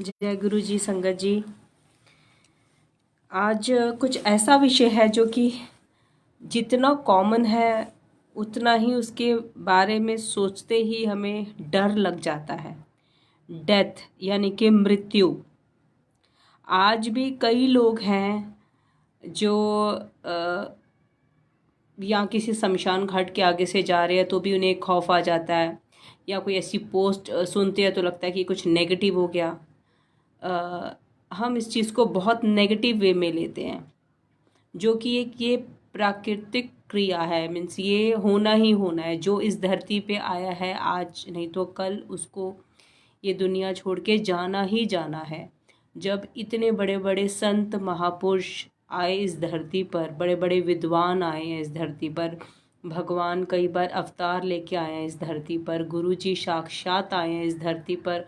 जय गुरु जी। संगत जी, आज कुछ ऐसा विषय है जो कि जितना कॉमन है उतना ही उसके बारे में सोचते ही हमें डर लग जाता है। डेथ यानी कि मृत्यु। आज भी कई लोग हैं जो या किसी शमशान घाट के आगे से जा रहे हैं तो भी उन्हें खौफ आ जाता है, या कोई ऐसी पोस्ट सुनते हैं तो लगता है कि कुछ नेगेटिव हो गया। हम इस चीज़ को बहुत नेगेटिव वे में लेते हैं, जो कि एक ये प्राकृतिक क्रिया है। मीन्स ये होना ही होना है। जो इस धरती पे आया है आज नहीं तो कल उसको ये दुनिया छोड़ के जाना ही जाना है। जब इतने बड़े बड़े संत महापुरुष आए इस धरती पर, बड़े बड़े विद्वान आए हैं इस धरती पर, भगवान कई बार अवतार लेके आए हैं इस धरती पर, गुरु जी साक्षात आए हैं इस धरती पर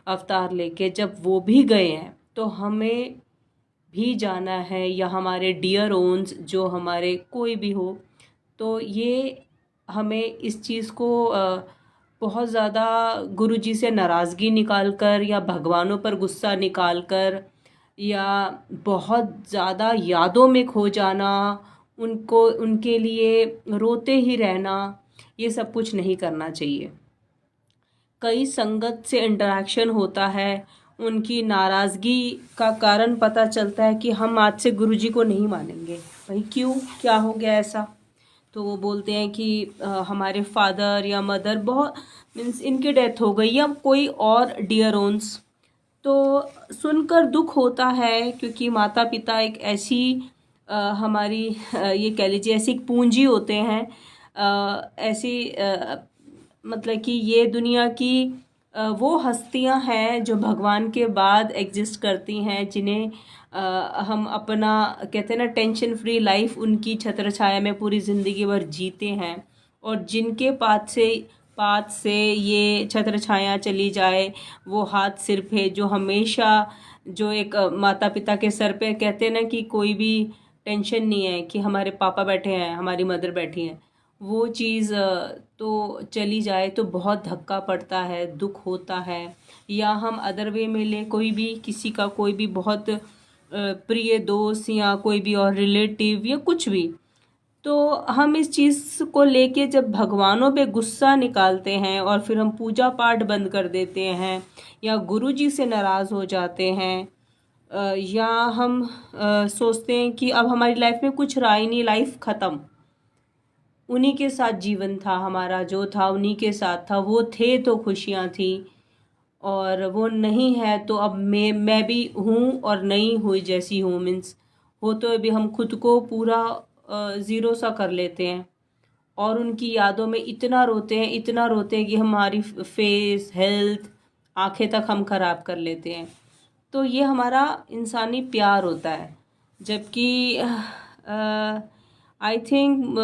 अवतार लेके, जब वो भी गए हैं तो हमें भी जाना है, या हमारे डियर ओन्स जो हमारे कोई भी हो, तो ये हमें इस चीज़ को बहुत ज़्यादा गुरु जी से नाराज़गी निकाल कर या भगवानों पर गुस्सा निकाल कर या बहुत ज़्यादा यादों में खो जाना, उनको उनके लिए रोते ही रहना, ये सब कुछ नहीं करना चाहिए। कई संगत से इंटरेक्शन होता है, उनकी नाराज़गी का कारण पता चलता है कि हम आज से गुरुजी को नहीं मानेंगे। भाई क्यों, क्या हो गया ऐसा? तो वो बोलते हैं कि हमारे फादर या मदर बहुत मीन्स इनकी डेथ हो गई, या कोई और डियर ओन्स। तो सुनकर दुख होता है, क्योंकि माता पिता एक ऐसी हमारी ये कह लीजिए ऐसी एक पूंजी होते हैं, ऐसी मतलब कि ये दुनिया की वो हस्तियां हैं जो भगवान के बाद एग्जिस्ट करती हैं, जिन्हें हम अपना कहते हैं ना टेंशन फ्री लाइफ उनकी छत्र छाया में पूरी ज़िंदगी भर जीते हैं, और जिनके पास से ये छत्र छाया चली जाए वो हाथ सिर पे जो हमेशा जो एक माता पिता के सर पे कहते हैं ना कि कोई भी टेंशन नहीं है कि हमारे पापा बैठे हैं, हमारी मदर बैठी हैं, वो चीज़ तो चली जाए तो बहुत धक्का पड़ता है, दुख होता है। या हम अदर वे में ले, कोई भी किसी का कोई भी बहुत प्रिय दोस्त या कोई भी और रिलेटिव या कुछ भी, तो हम इस चीज़ को लेके जब भगवानों पे गुस्सा निकालते हैं और फिर हम पूजा पाठ बंद कर देते हैं, या गुरु जी से नाराज़ हो जाते हैं, या हम सोचते हैं कि अब हमारी लाइफ में कुछ रहा ही नहीं, लाइफ ख़त्म, उन्हीं के साथ जीवन था हमारा, जो था उन्हीं के साथ था, वो थे तो खुशियाँ थी, और वो नहीं है तो अब मैं भी हूँ और नहीं हुई जैसी हूँ। मीन्स हो तो अभी हम खुद को पूरा ज़ीरो सा कर लेते हैं, और उनकी यादों में इतना रोते हैं, इतना रोते हैं कि हमारी फेस हेल्थ आंखें तक हम ख़राब कर लेते हैं। तो ये हमारा इंसानी प्यार होता है, जबकि आई थिंक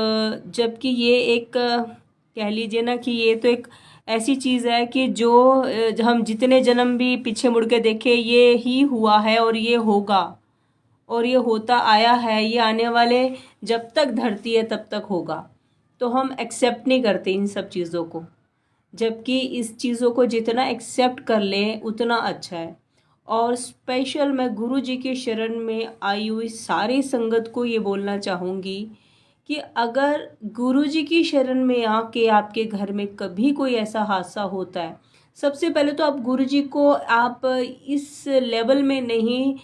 जबकि ये एक कह लीजिए ना कि ये तो एक ऐसी चीज़ है कि जो हम जितने जन्म भी पीछे मुड़ के देखें ये ही हुआ है और ये होगा, और ये होता आया है, ये आने वाले जब तक धरती है तब तक होगा। तो हम एक्सेप्ट नहीं करते इन सब चीज़ों को, जबकि इस चीज़ों को जितना एक्सेप्ट कर लें उतना अच्छा है। और स्पेशल मैं गुरु जी के शरण में आई हुई सारी संगत को ये बोलना चाहूँगी कि अगर गुरु जी की शरण में आके आपके घर में कभी कोई ऐसा हादसा होता है, सबसे पहले तो आप गुरु जी को आप इस लेवल में नहीं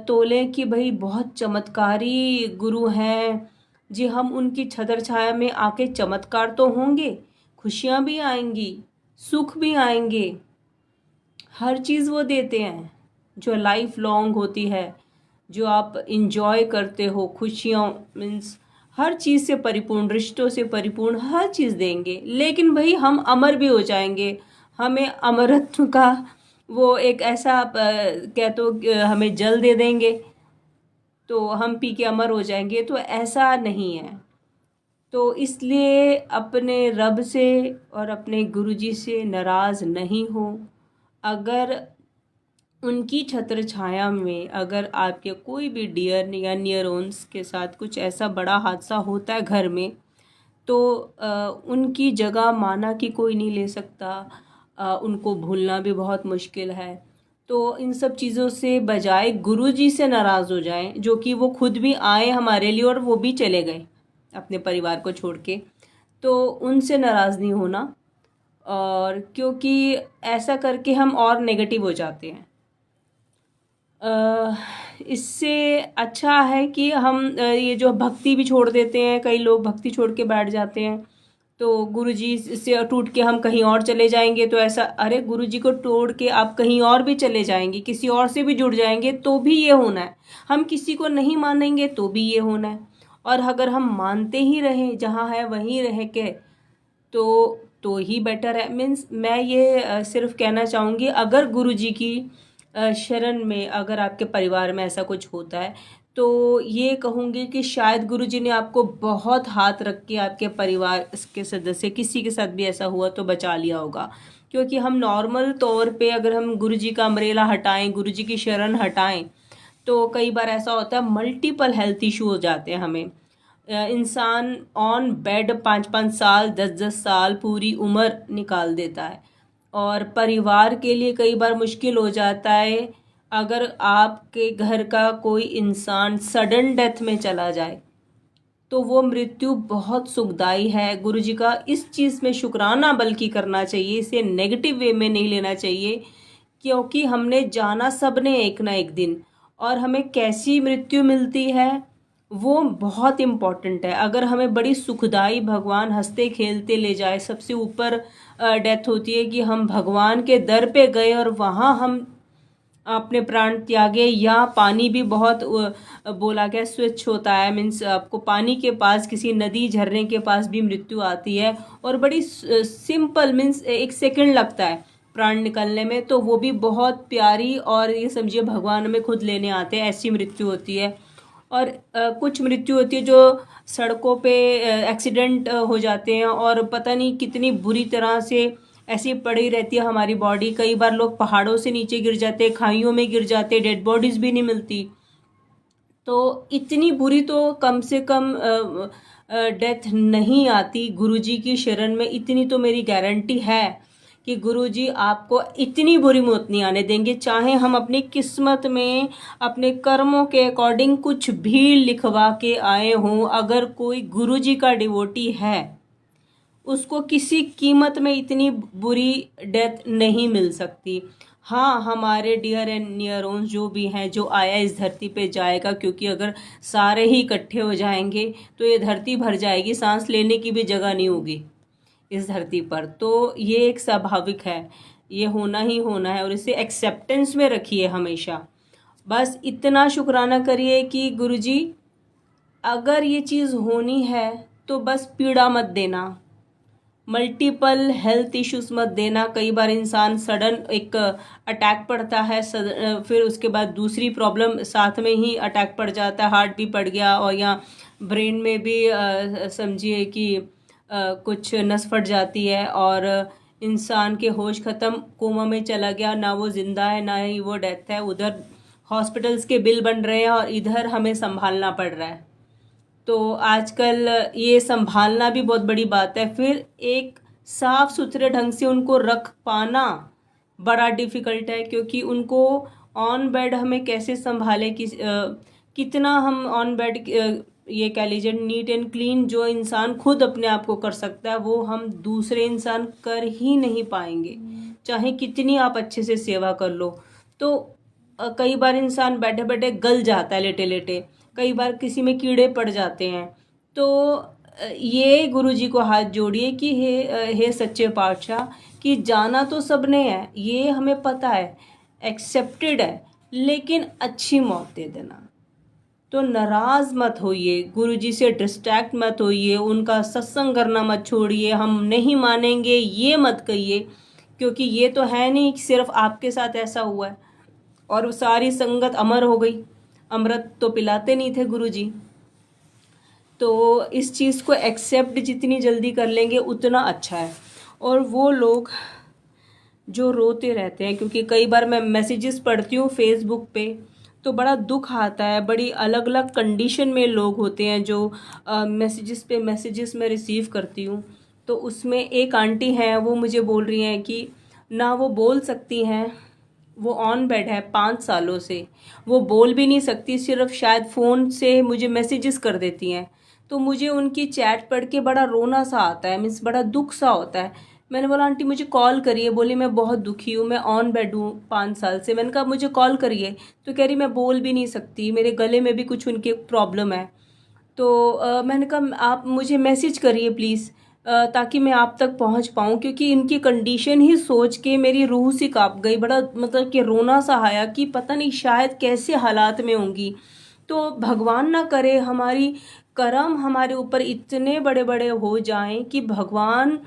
तोलें कि भाई बहुत चमत्कारी गुरु हैं जी, हम उनकी छत्र छाया में आके चमत्कार तो होंगे, खुशियाँ भी आएंगी, सुख भी आएंगे, हर चीज़ वो देते हैं जो लाइफ लॉन्ग होती है, जो आप इंजॉय करते हो, खुशियाँ मीन्स हर चीज़ से परिपूर्ण, रिश्तों से परिपूर्ण हर चीज़ देंगे। लेकिन भाई हम अमर भी हो जाएंगे, हमें अमरत्व का वो एक ऐसा कह तो हमें जल दे देंगे तो हम पी के अमर हो जाएंगे, तो ऐसा नहीं है। तो इसलिए अपने रब से और अपने गुरुजी से नाराज़ नहीं हो। अगर उनकी छत्र छाया में अगर आपके कोई भी डियर या नियर ओन्स के साथ कुछ ऐसा बड़ा हादसा होता है घर में, तो उनकी जगह माना कि कोई नहीं ले सकता, उनको भूलना भी बहुत मुश्किल है। तो इन सब चीज़ों से बजाय गुरुजी से नाराज़ हो जाएं, जो कि वो खुद भी आए हमारे लिए और वो भी चले गए अपने परिवार को छोड़ के, तो उनसे नाराज़ नहीं होना। और क्योंकि ऐसा करके हम और नेगेटिव हो जाते हैं। इससे अच्छा है कि हम ये जो भक्ति भी छोड़ देते हैं, कई लोग भक्ति छोड़ के बैठ जाते हैं, तो गुरुजी से टूट के हम कहीं और चले जाएंगे, तो ऐसा, अरे गुरुजी को तोड़ के आप कहीं और भी चले जाएंगे, किसी और से भी जुड़ जाएंगे तो भी ये होना है। हम किसी को नहीं मानेंगे तो भी ये होना है। और अगर हम मानते ही रहें, जहाँ है वहीं रह के, तो ही बेटर है। मीन्स मैं ये सिर्फ कहना चाहूँगी, अगर गुरुजी की शरण में अगर आपके परिवार में ऐसा कुछ होता है, तो ये कहूँगी कि शायद गुरुजी ने आपको बहुत हाथ रख के आपके परिवार के सदस्य किसी के साथ भी ऐसा हुआ तो बचा लिया होगा। क्योंकि हम नॉर्मल तौर पे अगर हम गुरुजी का अम्ब्रेला हटाएं, गुरुजी की शरण हटाएं, तो कई बार ऐसा होता है मल्टीपल हेल्थ इशू हो जाते हैं हमें। इंसान ऑन बेड 5-5 साल, 10-10 साल पूरी उम्र निकाल देता है, और परिवार के लिए कई बार मुश्किल हो जाता है अगर आपके घर का कोई इंसान सडन डेथ में चला जाए, तो वो मृत्यु बहुत सुखदाई है। गुरुजी का इस चीज़ में शुक्राना बल्कि करना चाहिए, इसे नेगेटिव वे में नहीं लेना चाहिए, क्योंकि हमने जाना सबने एक ना एक दिन, और हमें कैसी मृत्यु मिलती है वो बहुत इम्पॉर्टेंट है। अगर हमें बड़ी सुखदाई भगवान हंसते खेलते ले जाए, सबसे ऊपर डेथ होती है कि हम भगवान के दर पे गए और वहाँ हम अपने प्राण त्यागे, या पानी भी बहुत बोला गया स्वच्छ होता है, मीन्स आपको पानी के पास, किसी नदी झरने के पास भी मृत्यु आती है, और बड़ी सिंपल, मीन्स 1 सेकंड लगता है प्राण निकलने में, तो वो भी बहुत प्यारी, और ये समझिए भगवान हमें खुद लेने आते हैं, ऐसी मृत्यु होती है। और कुछ मृत्यु होती है जो सड़कों पे एक्सीडेंट हो जाते हैं, और पता नहीं कितनी बुरी तरह से ऐसी पड़ी रहती है हमारी बॉडी। कई बार लोग पहाड़ों से नीचे गिर जाते, खाइयों में गिर जाते, डेड बॉडीज भी नहीं मिलती। तो इतनी बुरी तो कम से कम डेथ नहीं आती गुरुजी की शरण में, इतनी तो मेरी गारंटी है कि गुरुजी आपको इतनी बुरी मौत नहीं आने देंगे। चाहे हम अपनी किस्मत में अपने कर्मों के अकॉर्डिंग कुछ भी लिखवा के आए हों, अगर कोई गुरुजी का डिवोटी है, उसको किसी कीमत में इतनी बुरी डेथ नहीं मिल सकती। हाँ, हमारे डियर एंड नियर ओन्स जो भी हैं, जो आया इस धरती पे जाएगा, क्योंकि अगर सारे ही इकट्ठे हो जाएंगे तो ये धरती भर जाएगी, सांस लेने की भी जगह नहीं होगी इस धरती पर। तो ये एक स्वाभाविक है, ये होना ही होना है, और इसे एक्सेप्टेंस में रखिए हमेशा। बस इतना शुक्राना करिए कि गुरुजी अगर ये चीज़ होनी है तो बस पीड़ा मत देना, मल्टीपल हेल्थ इश्यूज मत देना। कई बार इंसान सडन एक अटैक पड़ता है, फिर उसके बाद दूसरी प्रॉब्लम साथ में ही अटैक पड़ जाता है, हार्ट भी पड़ गया, और या ब्रेन में भी समझिए कि कुछ नस फट जाती है, और इंसान के होश ख़त्म, कोमा में चला गया, ना वो ज़िंदा है ना ही वो डेथ है। उधर हॉस्पिटल्स के बिल बन रहे हैं और इधर हमें संभालना पड़ रहा है। तो आजकल ये संभालना भी बहुत बड़ी बात है, फिर एक साफ सुथरे ढंग से उनको रख पाना बड़ा डिफ़िकल्ट है, क्योंकि उनको ऑन बेड हमें कैसे संभाले, कितना हम ऑन बेड, ये कह लीजिए नीट एंड क्लीन जो इंसान खुद अपने आप को कर सकता है, वो हम दूसरे इंसान कर ही नहीं पाएंगे, चाहे कितनी आप अच्छे से सेवा कर लो। तो कई बार इंसान बैठे बैठे गल जाता है, लेटे लेटे, कई बार किसी में कीड़े पड़ जाते हैं। तो ये गुरुजी को हाथ जोड़िए कि हे सच्चे पातशाह, कि जाना तो सबने है, ये हमें पता है, एक्सेप्टेड है, लेकिन अच्छी मौत दे देना। तो नाराज़ मत होइए, गुरुजी से डिस्ट्रैक्ट मत होइए, उनका सत्संग करना मत छोड़िए, हम नहीं मानेंगे ये मत कहिए, क्योंकि ये तो है नहीं कि सिर्फ आपके साथ ऐसा हुआ है और सारी संगत अमर हो गई। अमृत तो पिलाते नहीं थे गुरुजी। तो इस चीज़ को एक्सेप्ट जितनी जल्दी कर लेंगे उतना अच्छा है। और वो लोग जो रोते रहते हैं, क्योंकि कई बार मैं मैसेजेस पढ़ती हूँ फेसबुक पे, तो बड़ा दुख आता है, बड़ी अलग अलग कंडीशन में लोग होते हैं जो मैसेजेस पे मैसेजेस मैं रिसीव करती हूँ। तो उसमें एक आंटी हैं, वो मुझे बोल रही हैं कि ना वो बोल सकती हैं, वो ऑन बेड है 5 सालों से, वो बोल भी नहीं सकती, सिर्फ शायद फ़ोन से मुझे मैसेजेस कर देती हैं। तो मुझे उनकी चैट पढ़ के बड़ा रोना सा आता है, मीन्स बड़ा दुख सा होता है। मैंने बोला आंटी मुझे कॉल करिए, बोली मैं बहुत दुखी हूँ, मैं ऑन बेड हूँ 5 साल से। मैंने कहा मुझे कॉल करिए, तो कह रही मैं बोल भी नहीं सकती, मेरे गले में भी कुछ उनके प्रॉब्लम है। तो मैंने कहा आप मुझे मैसेज करिए प्लीज़, ताकि मैं आप तक पहुंच पाऊं, क्योंकि इनकी कंडीशन ही सोच के मेरी रूह सी कांप गई, बड़ा मतलब कि रोना सा आया कि पता नहीं शायद कैसे हालात में होंगी। तो भगवान ना करे हमारी कर्म हमारे ऊपर इतने बड़े बड़े हो जाएं कि भगवान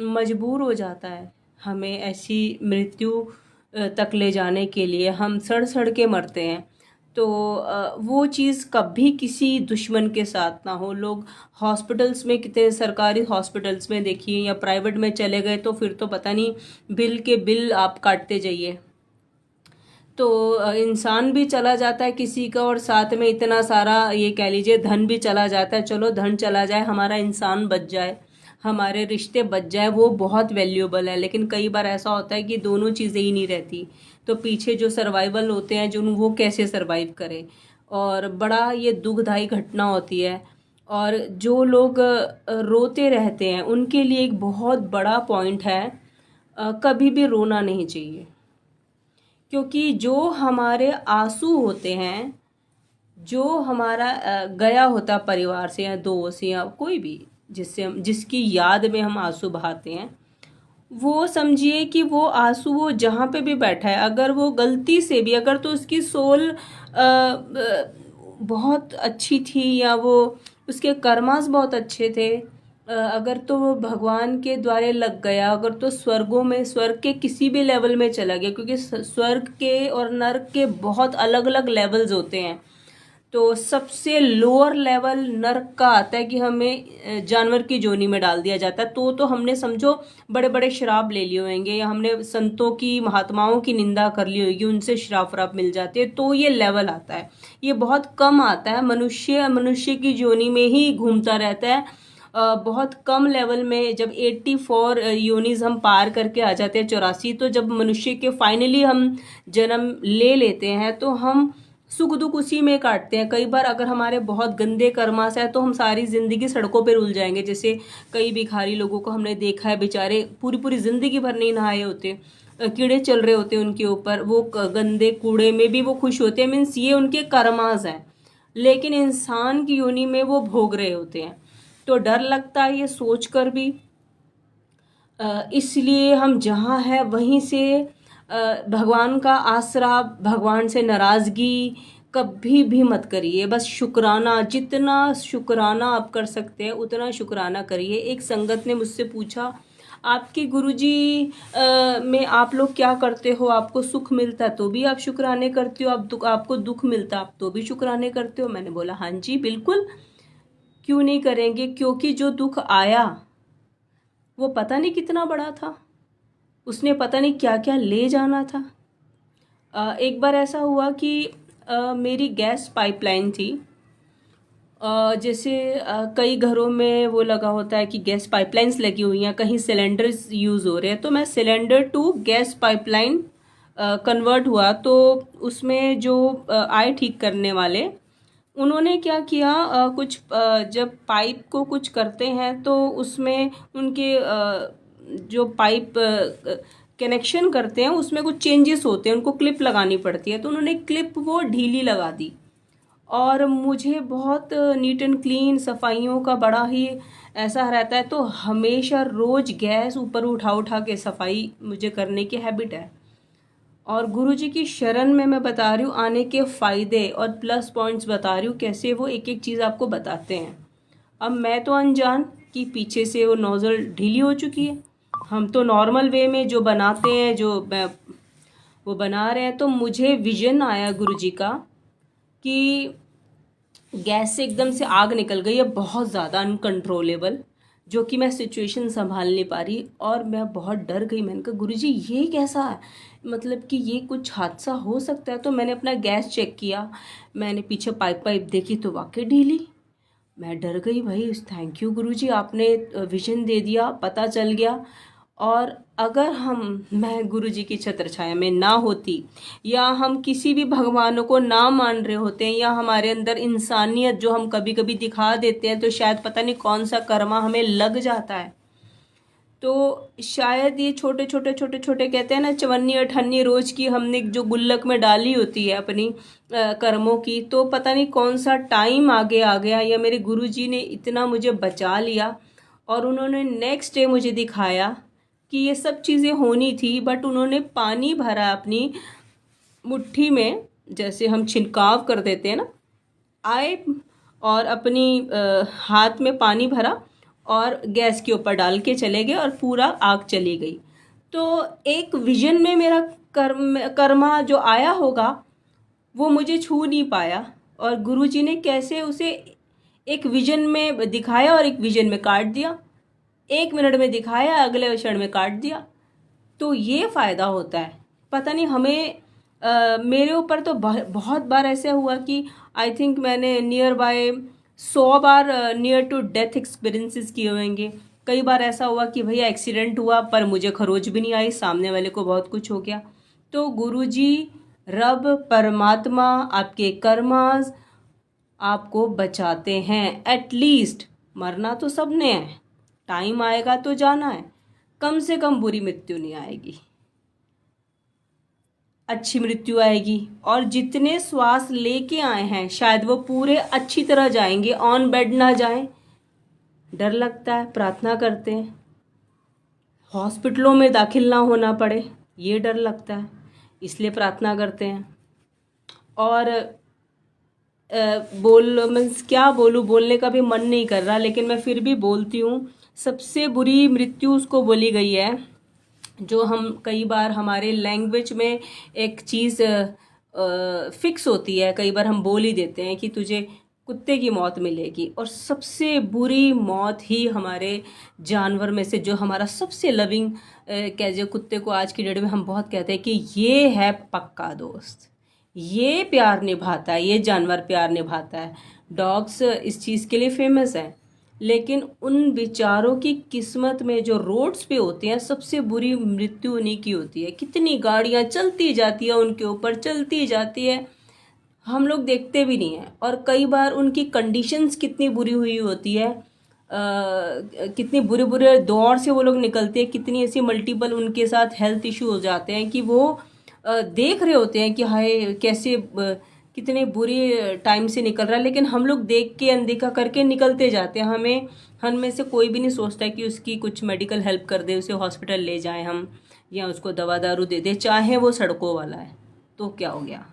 मजबूर हो जाता है हमें ऐसी मृत्यु तक ले जाने के लिए, हम सड़ सड़ के मरते हैं। तो वो चीज़ कभी किसी दुश्मन के साथ ना हो। लोग हॉस्पिटल्स में, कितने सरकारी हॉस्पिटल्स में देखिए या प्राइवेट में चले गए तो फिर तो पता नहीं बिल के बिल आप काटते जाइए। तो इंसान भी चला जाता है किसी का, और साथ में इतना सारा ये कह लीजिए धन भी चला जाता है। चलो धन चला जाए, हमारा इंसान बच जाए, हमारे रिश्ते बच जाए, वो बहुत वैल्यूएबल है। लेकिन कई बार ऐसा होता है कि दोनों चीज़ें ही नहीं रहती, तो पीछे जो सर्वाइवल होते हैं जो वो कैसे सर्वाइव करें, और बड़ा ये दुखदाई घटना होती है। और जो लोग रोते रहते हैं उनके लिए एक बहुत बड़ा पॉइंट है, कभी भी रोना नहीं चाहिए। क्योंकि जो हमारे आंसू होते हैं, जो हमारा गया होता परिवार से या दोस्त या कोई भी जिससे हम, जिसकी याद में हम आंसू बहाते हैं, वो समझिए कि वो आंसू वो जहाँ पे भी बैठा है, अगर वो गलती से भी, अगर तो उसकी सोल बहुत अच्छी थी या वो उसके कर्मास बहुत अच्छे थे, अगर तो वो भगवान के द्वारे लग गया, अगर तो स्वर्गों में, स्वर्ग के किसी भी लेवल में चला गया, क्योंकि स्वर्ग के और नर्क के बहुत अलग अलग लेवल्स होते हैं। तो सबसे लोअर लेवल नर्क का आता है कि हमें जानवर की जोनी में डाल दिया जाता है। तो हमने समझो बड़े बड़े शराब ले लिए होंगे, या हमने संतों की महात्माओं की निंदा कर ली होगी, उनसे शराब वराब मिल जाती है, तो ये लेवल आता है। ये बहुत कम आता है, मनुष्य मनुष्य की जोनी में ही घूमता रहता है। बहुत कम लेवल में, जब 84 योनिज हम पार करके आ जाते हैं, 84, तो जब मनुष्य के फाइनली हम जन्म ले लेते हैं तो हम सुख दुख उसी में काटते हैं। कई बार अगर हमारे बहुत गंदे कर्मास है तो हम सारी जिंदगी सड़कों पे रुल जाएंगे। जैसे कई भिखारी लोगों को हमने देखा है, बेचारे पूरी पूरी जिंदगी भर नहीं नहाए होते, कीड़े चल रहे होते उनके ऊपर, वो गंदे कूड़े में भी वो खुश होते हैं, मीन्स ये उनके कर्मास हैं। लेकिन इंसान की योनि में वो भोग रहे होते हैं। तो डर लगता है ये सोच कर भी, इसलिए हम जहाँ है वहीं से भगवान का आसरा, भगवान से नाराज़गी कभी भी मत करिए। बस शुक्राना, जितना शुक्राना आप कर सकते हैं उतना शुक्राना करिए। एक संगत ने मुझसे पूछा, आपके गुरुजी में आप लोग क्या करते हो, आपको सुख मिलता है तो भी आप शुक्राने करते हो, आपको दुख मिलता है आप तो भी शुक्राने करते हो? मैंने बोला हाँ जी बिल्कुल, क्यों नहीं करेंगे, क्योंकि जो दुख आया वो पता नहीं कितना बड़ा था, उसने पता नहीं क्या क्या ले जाना था। एक बार ऐसा हुआ कि मेरी गैस पाइपलाइन थी, जैसे कई घरों में वो लगा होता है कि गैस पाइपलाइंस लगी हुई हैं, कहीं सिलेंडर्स यूज़ हो रहे हैं, तो मैं cylinder to gas pipeline convert हुआ। तो उसमें जो आए ठीक करने वाले, उन्होंने क्या किया, कुछ जब पाइप को कुछ करते हैं तो उसमें उनके जो पाइप कनेक्शन करते हैं उसमें कुछ चेंजेस होते हैं, उनको क्लिप लगानी पड़ती है, तो उन्होंने क्लिप वो ढीली लगा दी। और मुझे बहुत नीट एंड क्लीन सफाइयों का बड़ा ही ऐसा रहता है, तो हमेशा रोज़ गैस ऊपर उठा उठा के सफाई मुझे करने की हैबिट है। और गुरुजी की शरण में मैं बता रही हूँ आने के फ़ायदे और प्लस पॉइंट्स बता रही हूँ, कैसे वो एक एक चीज़ आपको बताते हैं। अब मैं तो अनजान कि पीछे से वो नोज़ल ढीली हो चुकी है, हम तो नॉर्मल वे में जो बनाते हैं, जो वो बना रहे हैं। तो मुझे विजन आया गुरुजी का कि गैस से एकदम से आग निकल गई है बहुत ज़्यादा अनकंट्रोलेबल, जो कि मैं सिचुएशन संभाल नहीं पा रही, और मैं बहुत डर गई। मैंने कहा गुरुजी ये कैसा है, मतलब कि ये कुछ हादसा हो सकता है। तो मैंने अपना गैस चेक किया, मैंने पीछे पाइप देखी तो वाकई ढीली। मैं डर गई भाई, थैंक यू गुरुजी, आपने विजन दे दिया, पता चल गया। और अगर मैं गुरु जी की छत्र छाया में ना होती, या हम किसी भी भगवानों को ना मान रहे होते हैं, या हमारे अंदर इंसानियत जो हम कभी कभी दिखा देते हैं, तो शायद पता नहीं कौन सा कर्मा हमें लग जाता है। तो शायद ये छोटे छोटे छोटे छोटे कहते हैं ना, चवन्नी अठन्नी रोज की हमने जो गुल्लक में डाली होती है अपनी कर्मों की, तो पता नहीं कौन सा टाइम आगे आ गया, या मेरे गुरुजी ने इतना मुझे बचा लिया और उन्होंने नेक्स्ट डे मुझे दिखाया कि ये सब चीज़ें होनी थी, बट उन्होंने पानी भरा अपनी मुट्ठी में, जैसे हम छिड़काव कर देते हैं ना, आए और अपनी हाथ में पानी भरा और गैस के ऊपर डाल के चले गए और पूरा आग चली गई। तो एक विजन में मेरा कर्मा जो आया होगा वो मुझे छू नहीं पाया, और गुरुजी ने कैसे उसे एक विजन में दिखाया और एक विजन में काट दिया, 1 मिनट में दिखाया, अगले क्षण में काट दिया। तो ये फ़ायदा होता है। पता नहीं हमें मेरे ऊपर तो बहुत बार ऐसा हुआ कि आई थिंक मैंने नियर बाय 100 बार नियर टू डेथ एक्सपीरियंसेस किए होंगे। कई बार ऐसा हुआ कि भैया एक्सीडेंट हुआ पर मुझे खरोच भी नहीं आई, सामने वाले को बहुत कुछ हो गया। तो गुरुजी, रब, परमात्मा, आपके कर्मास आपको बचाते हैं। एटलीस्ट मरना तो सबने है, टाइम आएगा तो जाना है, कम से कम बुरी मृत्यु नहीं आएगी, अच्छी मृत्यु आएगी। और जितने श्वास लेके आए हैं शायद वो पूरे अच्छी तरह जाएंगे, ऑन बेड ना जाएं। डर लगता है, प्रार्थना करते हैं हॉस्पिटलों में दाखिल ना होना पड़े, ये डर लगता है, इसलिए प्रार्थना करते हैं। और मीन्स क्या बोलूँ, बोलने का भी मन नहीं कर रहा, लेकिन मैं फिर भी बोलती हूँ। सबसे बुरी मृत्यु उसको बोली गई है जो हम कई बार हमारे लैंग्वेज में एक चीज़ फिक्स होती है, कई बार हम बोल ही देते हैं कि तुझे कुत्ते की मौत मिलेगी। और सबसे बुरी मौत ही हमारे जानवर में से जो हमारा सबसे लविंग कह जो कुत्ते को आज की डेट में हम बहुत कहते हैं कि ये है पक्का दोस्त, ये प्यार निभाता है, ये जानवर प्यार निभाता है। डॉग्स इस चीज़ के लिए फेमस है, लेकिन उन बेचारों की किस्मत में जो रोड्स पे होते हैं सबसे बुरी मृत्यु उन्हीं की होती है। कितनी गाड़ियाँ चलती जाती है उनके ऊपर, चलती जाती है, हम लोग देखते भी नहीं हैं। और कई बार उनकी कंडीशंस कितनी बुरी हुई होती है, कितनी बुरे बुरे दौर से वो लोग निकलते हैं, कितनी ऐसी मल्टीपल उनके साथ हेल्थ इशू हो जाते हैं कि वो देख रहे होते हैं कि हाय कैसे कितने बुरी टाइम से निकल रहा है, लेकिन हम लोग देख के अनदेखा करके निकलते जाते हैं। हम में से कोई भी नहीं सोचता है कि उसकी कुछ मेडिकल हेल्प कर दे, उसे हॉस्पिटल ले जाएं हम, या उसको दवा दारू दे दे, चाहे वो सड़कों वाला है तो क्या हो गया।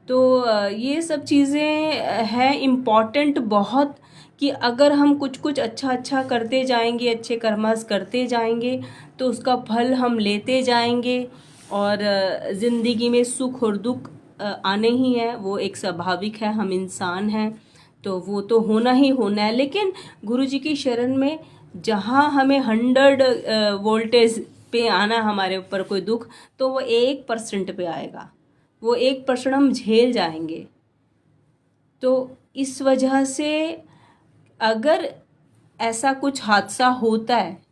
तो ये सब चीज़ें हैं इम्पॉर्टेंट बहुत, कि अगर हम कुछ कुछ अच्छा अच्छा करते जाएंगे, अच्छे कर्मास करते जाएंगे, तो उसका फल हम लेते जाएंगे। और ज़िंदगी में सुख और दुख आने ही है, वो एक स्वाभाविक है, हम इंसान हैं तो वो तो होना ही होना है। लेकिन गुरु जी की शरण में जहाँ हमें 100 वोल्टेज पे आना हमारे ऊपर कोई दुख, तो वो 1% पे आएगा, वो 1% हम झेल जाएंगे। तो इस वजह से अगर ऐसा कुछ हादसा होता है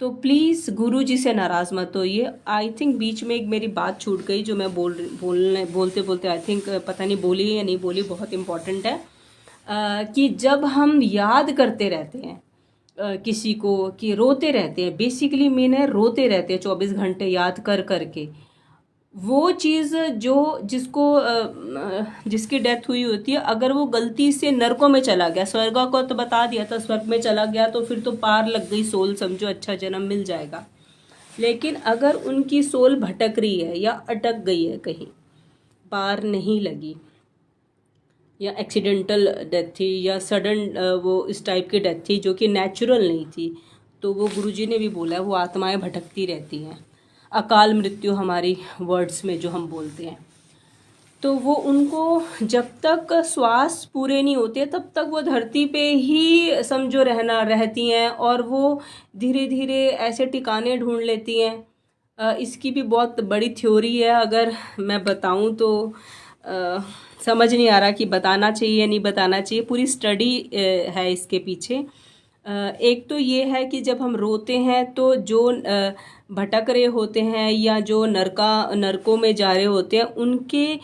तो प्लीज़ गुरु जी से नाराज़ मत होइए। आई थिंक बीच में एक मेरी बात छूट गई जो मैं बोलते बोलते आई थिंक पता नहीं बोली या नहीं बोली, बहुत इम्पॉर्टेंट है। कि जब हम याद करते रहते हैं किसी को, कि रोते रहते हैं, बेसिकली मीन है रोते रहते हैं 24 घंटे याद कर करके, वो चीज़ जो जिसकी डेथ हुई होती है, अगर वो गलती से नरकों में चला गया, स्वर्ग को तो बता दिया था, स्वर्ग में चला गया तो फिर तो पार लग गई सोल, समझो अच्छा जन्म मिल जाएगा। लेकिन अगर उनकी सोल भटक रही है या अटक गई है कहीं, पार नहीं लगी, या एक्सीडेंटल डेथ थी, या सडन वो इस टाइप की डेथ थी जो कि नेचुरल नहीं थी, तो वो गुरुजी ने भी बोला है वो आत्माएं भटकती रहती हैं, अकाल मृत्यु हमारी वर्ड्स में जो हम बोलते हैं। तो वो उनको जब तक श्वास पूरे नहीं होते तब तक वो धरती पे ही समझो रहती हैं, और वो धीरे धीरे ऐसे ठिकाने ढूंढ लेती हैं। इसकी भी बहुत बड़ी थ्योरी है, अगर मैं बताऊं तो समझ नहीं आ रहा कि बताना चाहिए या नहीं बताना चाहिए, पूरी स्टडी है इसके पीछे। एक तो ये है कि जब हम रोते हैं तो जो भटक रहे होते हैं या जो नरकों में जा रहे होते हैं, उनके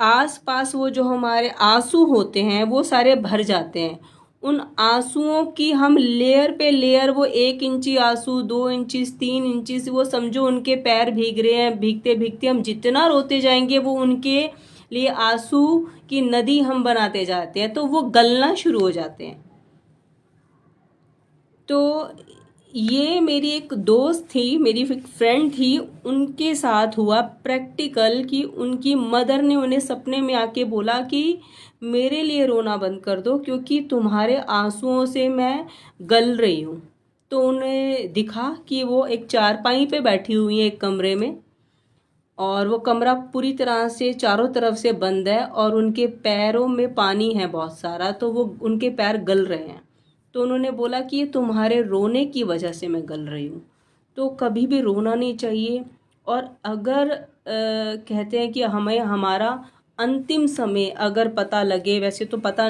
आस पास वो जो हमारे आंसू होते हैं वो सारे भर जाते हैं। उन आंसुओं की हम लेयर पे लेयर, वो 1 इंची आंसू, 2 इंची, 3 इंची, वो समझो उनके पैर भीग रहे हैं। भीगते भीगते हम जितना रोते जाएंगे वो उनके लिए आंसू की नदी हम बनाते जाते हैं, तो वो गलना शुरू हो जाते हैं। तो ये मेरी एक दोस्त थी, मेरी एक फ्रेंड थी, उनके साथ हुआ प्रैक्टिकल कि उनकी मदर ने उन्हें सपने में आके बोला कि मेरे लिए रोना बंद कर दो क्योंकि तुम्हारे आंसुओं से मैं गल रही हूँ। तो उन्हें दिखा कि वो एक चारपाई पे बैठी हुई है एक कमरे में, और वो कमरा पूरी तरह से चारों तरफ से बंद है और उनके पैरों में पानी है बहुत सारा, तो वो उनके पैर गल रहे हैं। तो उन्होंने बोला कि ये तुम्हारे रोने की वजह से मैं गल रही हूँ। तो कभी भी रोना नहीं चाहिए। और अगर कहते हैं कि हमें हमारा अंतिम समय अगर पता लगे, वैसे तो पता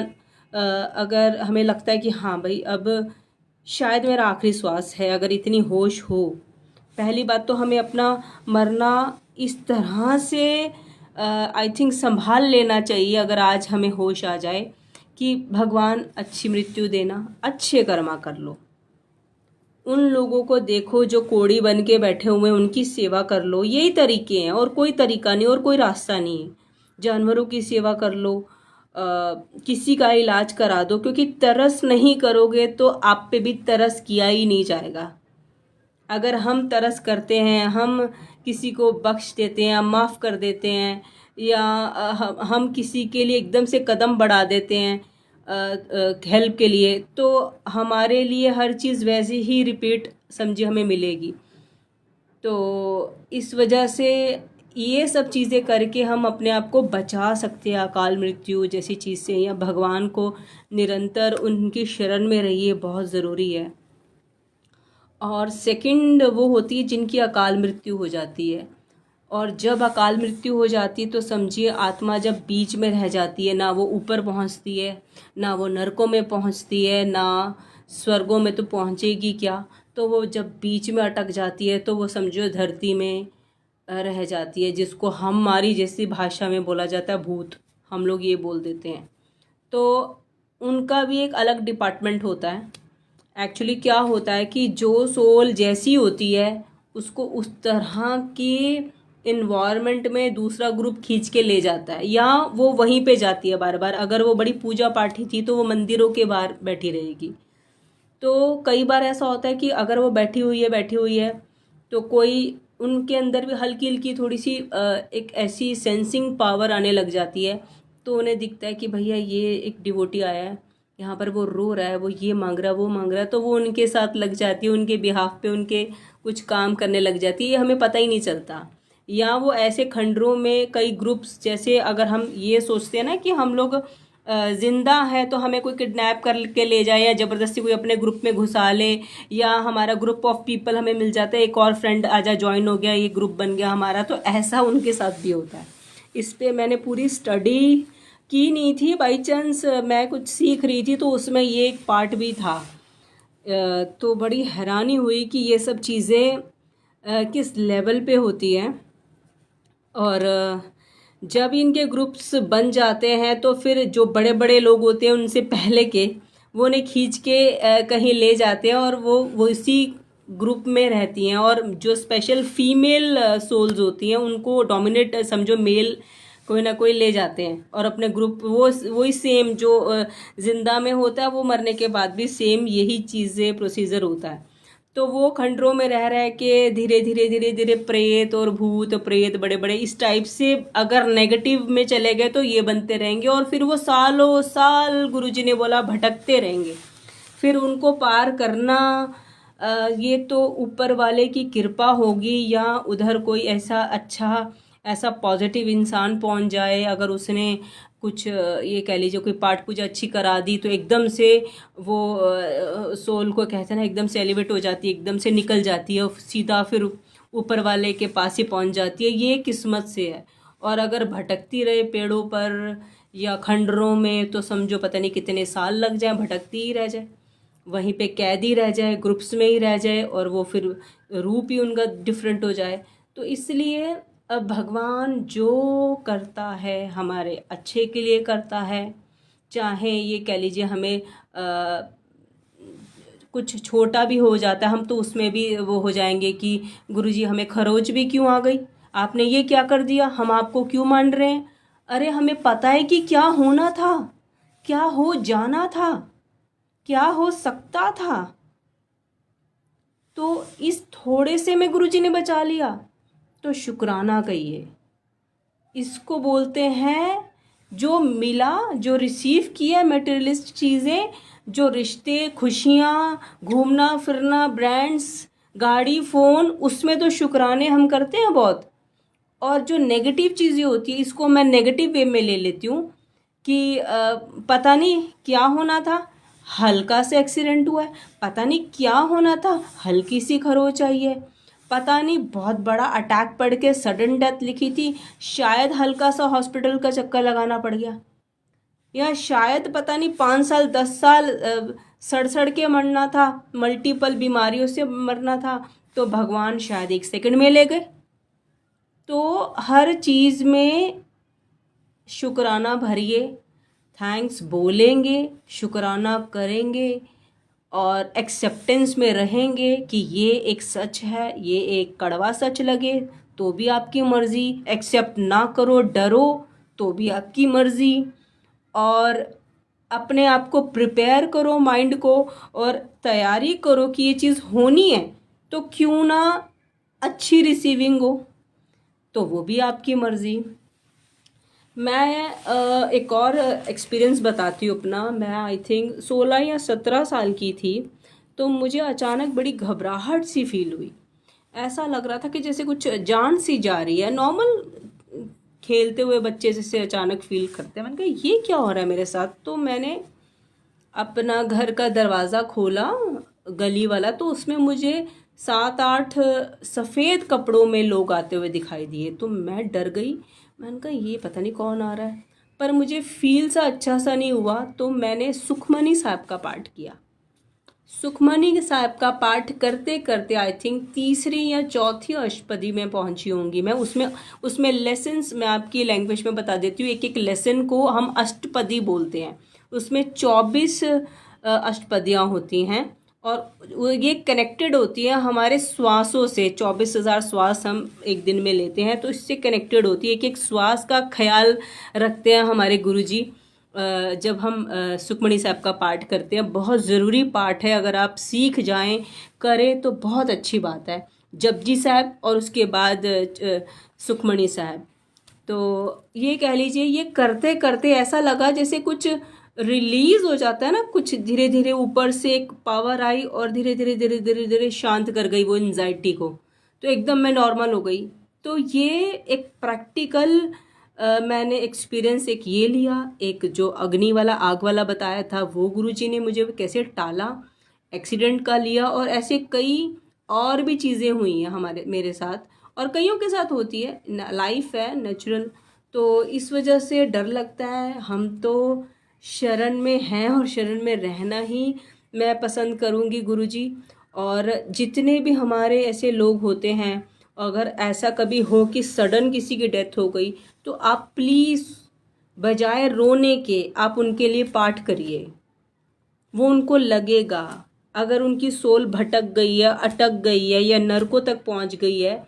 अगर हमें लगता है कि हाँ भाई अब शायद मेरा आखिरी श्वास है, अगर इतनी होश हो, पहली बात तो हमें अपना मरना इस तरह से आई थिंक संभाल लेना चाहिए, अगर आज हमें होश आ जाए कि भगवान अच्छी मृत्यु देना, अच्छे कर्मा कर लो। उन लोगों को देखो जो कोड़ी बन के बैठे हुए हैं, उनकी सेवा कर लो। यही तरीके हैं और कोई तरीका नहीं और कोई रास्ता नहीं है। जानवरों की सेवा कर लो, किसी का इलाज करा दो, क्योंकि तरस नहीं करोगे तो आप पे भी तरस किया ही नहीं जाएगा। अगर हम तरस करते हैं, हम किसी को बख्श देते हैं, माफ़ कर देते हैं, या हम किसी के लिए एकदम से कदम बढ़ा देते हैं हेल्प के लिए, तो हमारे लिए हर चीज़ वैसे ही रिपीट समझिए हमें मिलेगी। तो इस वजह से ये सब चीज़ें करके हम अपने आप को बचा सकते हैं अकाल मृत्यु जैसी चीज़ से, या भगवान को निरंतर उनकी शरण में रहिए, बहुत ज़रूरी है। और सेकंड वो होती है जिनकी अकाल मृत्यु हो जाती है। और जब अकाल मृत्यु हो जाती है तो समझिए आत्मा जब बीच में रह जाती है, ना वो ऊपर पहुंचती है, ना वो नरकों में पहुंचती है, ना स्वर्गों में तो पहुंचेगी क्या। तो वो जब बीच में अटक जाती है तो वो समझो धरती में रह जाती है, जिसको हमारी जैसी भाषा में बोला जाता है भूत, हम लोग ये बोल देते हैं। तो उनका भी एक अलग डिपार्टमेंट होता है। एक्चुअली क्या होता है कि जो सोल जैसी होती है उसको उस तरह की इन्वायरमेंट में दूसरा ग्रुप खींच के ले जाता है, या वो वहीं पे जाती है बार बार। अगर वो बड़ी पूजा पाठी थी तो वो मंदिरों के बाहर बैठी रहेगी। तो कई बार ऐसा होता है कि अगर वो बैठी हुई है तो कोई उनके अंदर भी हल्की हल्की थोड़ी सी एक ऐसी सेंसिंग पावर आने लग जाती है। तो उन्हें दिखता है कि भैया ये एक डिवोटी आया है यहाँ पर, वो रो रहा है, वो ये मांग रहा है, वो मांग रहा है, तो वो उनके साथ लग जाती है, उनके बिहाफ पे उनके कुछ काम करने लग जाती है, ये हमें पता ही नहीं चलता। या वो ऐसे खंडरों में कई ग्रुप्स, जैसे अगर हम ये सोचते हैं ना कि हम लोग जिंदा है तो हमें कोई किडनैप करके ले जाए या ज़बरदस्ती कोई अपने ग्रुप में घुसा ले, या हमारा ग्रुप ऑफ पीपल हमें मिल जाता है, एक और फ्रेंड आजा ज्वाइन हो गया, ये ग्रुप बन गया हमारा, तो ऐसा उनके साथ भी होता है। इस पे मैंने पूरी स्टडी की नहीं थी, बाई चांस मैं कुछ सीख रही थी तो उसमें ये एक पार्ट भी था। तो बड़ी हैरानी हुई कि ये सब चीज़ें किस लेवल पे होती हैं। और जब इनके ग्रुप्स बन जाते हैं तो फिर जो बड़े बड़े लोग होते हैं उनसे पहले के, वो उन्हें खींच के कहीं ले जाते हैं और वो इसी ग्रुप में रहती हैं। और जो स्पेशल फीमेल सोल्स होती हैं उनको डोमिनेट समझो मेल कोई ना कोई ले जाते हैं, और अपने ग्रुप वही सेम जो जिंदा में होता है वो मरने के बाद भी सेम यही चीज़ें प्रोसीजर होता है। तो वो खंडरों में रह रह के धीरे धीरे धीरे धीरे प्रेत और भूत प्रेत बड़े बड़े इस टाइप से अगर नेगेटिव में चले गए तो ये बनते रहेंगे, और फिर वो सालों साल गुरुजी ने बोला भटकते रहेंगे। फिर उनको पार करना ये तो ऊपर वाले की कृपा होगी, या उधर कोई ऐसा अच्छा ऐसा पॉजिटिव इंसान पहुंच जाए, अगर उसने कुछ ये कह लीजिए कोई पाठ पूजा अच्छी करा दी तो एकदम से वो सोल को कहते हैं ना एकदम से एलिवेट हो जाती है, एकदम से निकल जाती है, सीधा फिर ऊपर वाले के पास ही पहुंच जाती है, ये किस्मत से है। और अगर भटकती रहे पेड़ों पर या खंडरों में तो समझो पता नहीं कितने साल लग जाए, भटकती ही रह जाए। वहीं पे कैदी रह जाए, ग्रुप्स में ही रह जाए, और वो फिर रूप ही उनका डिफरेंट हो जाए। तो इसलिए अब भगवान जो करता है हमारे अच्छे के लिए करता है। चाहे ये कह लीजिए हमें कुछ छोटा भी हो जाता है, हम तो उसमें भी वो हो जाएंगे कि गुरुजी हमें खरोच भी क्यों आ गई, आपने ये क्या कर दिया, हम आपको क्यों मान रहे हैं। अरे हमें पता है कि क्या होना था, क्या हो जाना था, क्या हो सकता था, तो इस थोड़े से में गुरुजी ने बचा लिया, तो शुक्राना कहिए। इसको बोलते हैं जो मिला, जो रिसीव किया मटेरियलिस्ट चीज़ें, जो रिश्ते, खुशियाँ, घूमना फिरना, ब्रांड्स, गाड़ी, फ़ोन, उसमें तो शुक्राने हम करते हैं बहुत। और जो नेगेटिव चीज़ें होती है, इसको मैं नेगेटिव वे में ले लेती हूँ कि पता नहीं क्या होना था, हल्का सा एक्सीडेंट हुआ है, पता नहीं क्या होना था, हल्की सी खरोच आई है, पता नहीं बहुत बड़ा अटैक पड़ के सडन डेथ लिखी थी, शायद हल्का सा हॉस्पिटल का चक्कर लगाना पड़ गया, या शायद पता नहीं 5 साल 10 साल सड़ सड़ के मरना था, मल्टीपल बीमारियों से मरना था, तो भगवान शायद 1 सेकंड में ले गए। तो हर चीज़ में शुक्राना भरिए, थैंक्स बोलेंगे, शुक्राना करेंगे, और एक्सेप्टेंस में रहेंगे कि ये एक सच है, ये एक कड़वा सच लगे तो भी आपकी मर्ज़ी, एक्सेप्ट ना करो, डरो तो भी आपकी मर्ज़ी, और अपने आप को प्रिपेयर करो, माइंड को, और तैयारी करो कि ये चीज़ होनी है, तो क्यों ना अच्छी रिसीविंग हो, तो वो भी आपकी मर्ज़ी। मैं एक और एक्सपीरियंस बताती हूँ अपना। मैं आई थिंक 16 या 17 साल की थी, तो मुझे अचानक बड़ी घबराहट सी फील हुई। ऐसा लग रहा था कि जैसे कुछ जान सी जा रही है, नॉर्मल खेलते हुए बच्चे जैसे अचानक फील करते हैं। मैंने कहा ये क्या हो रहा है मेरे साथ। तो मैंने अपना घर का दरवाज़ा खोला, गली वाला, तो उसमें मुझे 7-8 सफ़ेद कपड़ों में लोग आते हुए दिखाई दिए। तो मैं डर गई, मैंने कहा ये पता नहीं कौन आ रहा है, पर मुझे फील सा अच्छा सा नहीं हुआ। तो मैंने सुखमनी साहब का पाठ किया। सुखमनी साहब का पाठ करते करते आई थिंक तीसरी या चौथी अष्टपदी में पहुंची होंगी मैं। उसमें लेसन्स मैं आपकी लैंग्वेज में बता देती हूँ। एक एक लेसन को हम अष्टपदी बोलते हैं। उसमें 24 अष्टपदियाँ होती हैं, और ये कनेक्टेड होती है हमारे श्वासों से। 24,000 श्वास हम एक दिन में लेते हैं, तो इससे कनेक्टेड होती है। एक एक श्वास का ख्याल रखते हैं हमारे गुरुजी जब हम सुखमनी साहब का पाठ करते हैं। बहुत ज़रूरी पाठ है, अगर आप सीख जाएं, करें तो बहुत अच्छी बात है। जपजी साहब और उसके बाद सुखमनी साहब। तो ये कह लीजिए, ये करते करते ऐसा लगा जैसे कुछ रिलीज हो जाता है ना, कुछ धीरे धीरे ऊपर से एक पावर आई और धीरे धीरे धीरे धीरे धीरे शांत कर गई वो एंजाइटी को। तो एकदम मैं नॉर्मल हो गई। तो ये एक प्रैक्टिकल मैंने एक्सपीरियंस एक ये लिया। एक जो अग्नि वाला, आग वाला बताया था, वो गुरुजी ने मुझे कैसे टाला, एक्सीडेंट का लिया, और ऐसे कई और भी चीज़ें हुई हैं मेरे साथ, और कईयों के साथ होती है। लाइफ है नेचुरल, तो इस वजह से डर लगता है। हम तो शरण में हैं और शरण में रहना ही मैं पसंद करूँगी गुरुजी। और जितने भी हमारे ऐसे लोग होते हैं, अगर ऐसा कभी हो कि सडन किसी की डेथ हो गई, तो आप प्लीज़ बजाय रोने के आप उनके लिए पाठ करिए। वो उनको लगेगा, अगर उनकी सोल भटक गई है, अटक गई है, या नरकों तक पहुंच गई है,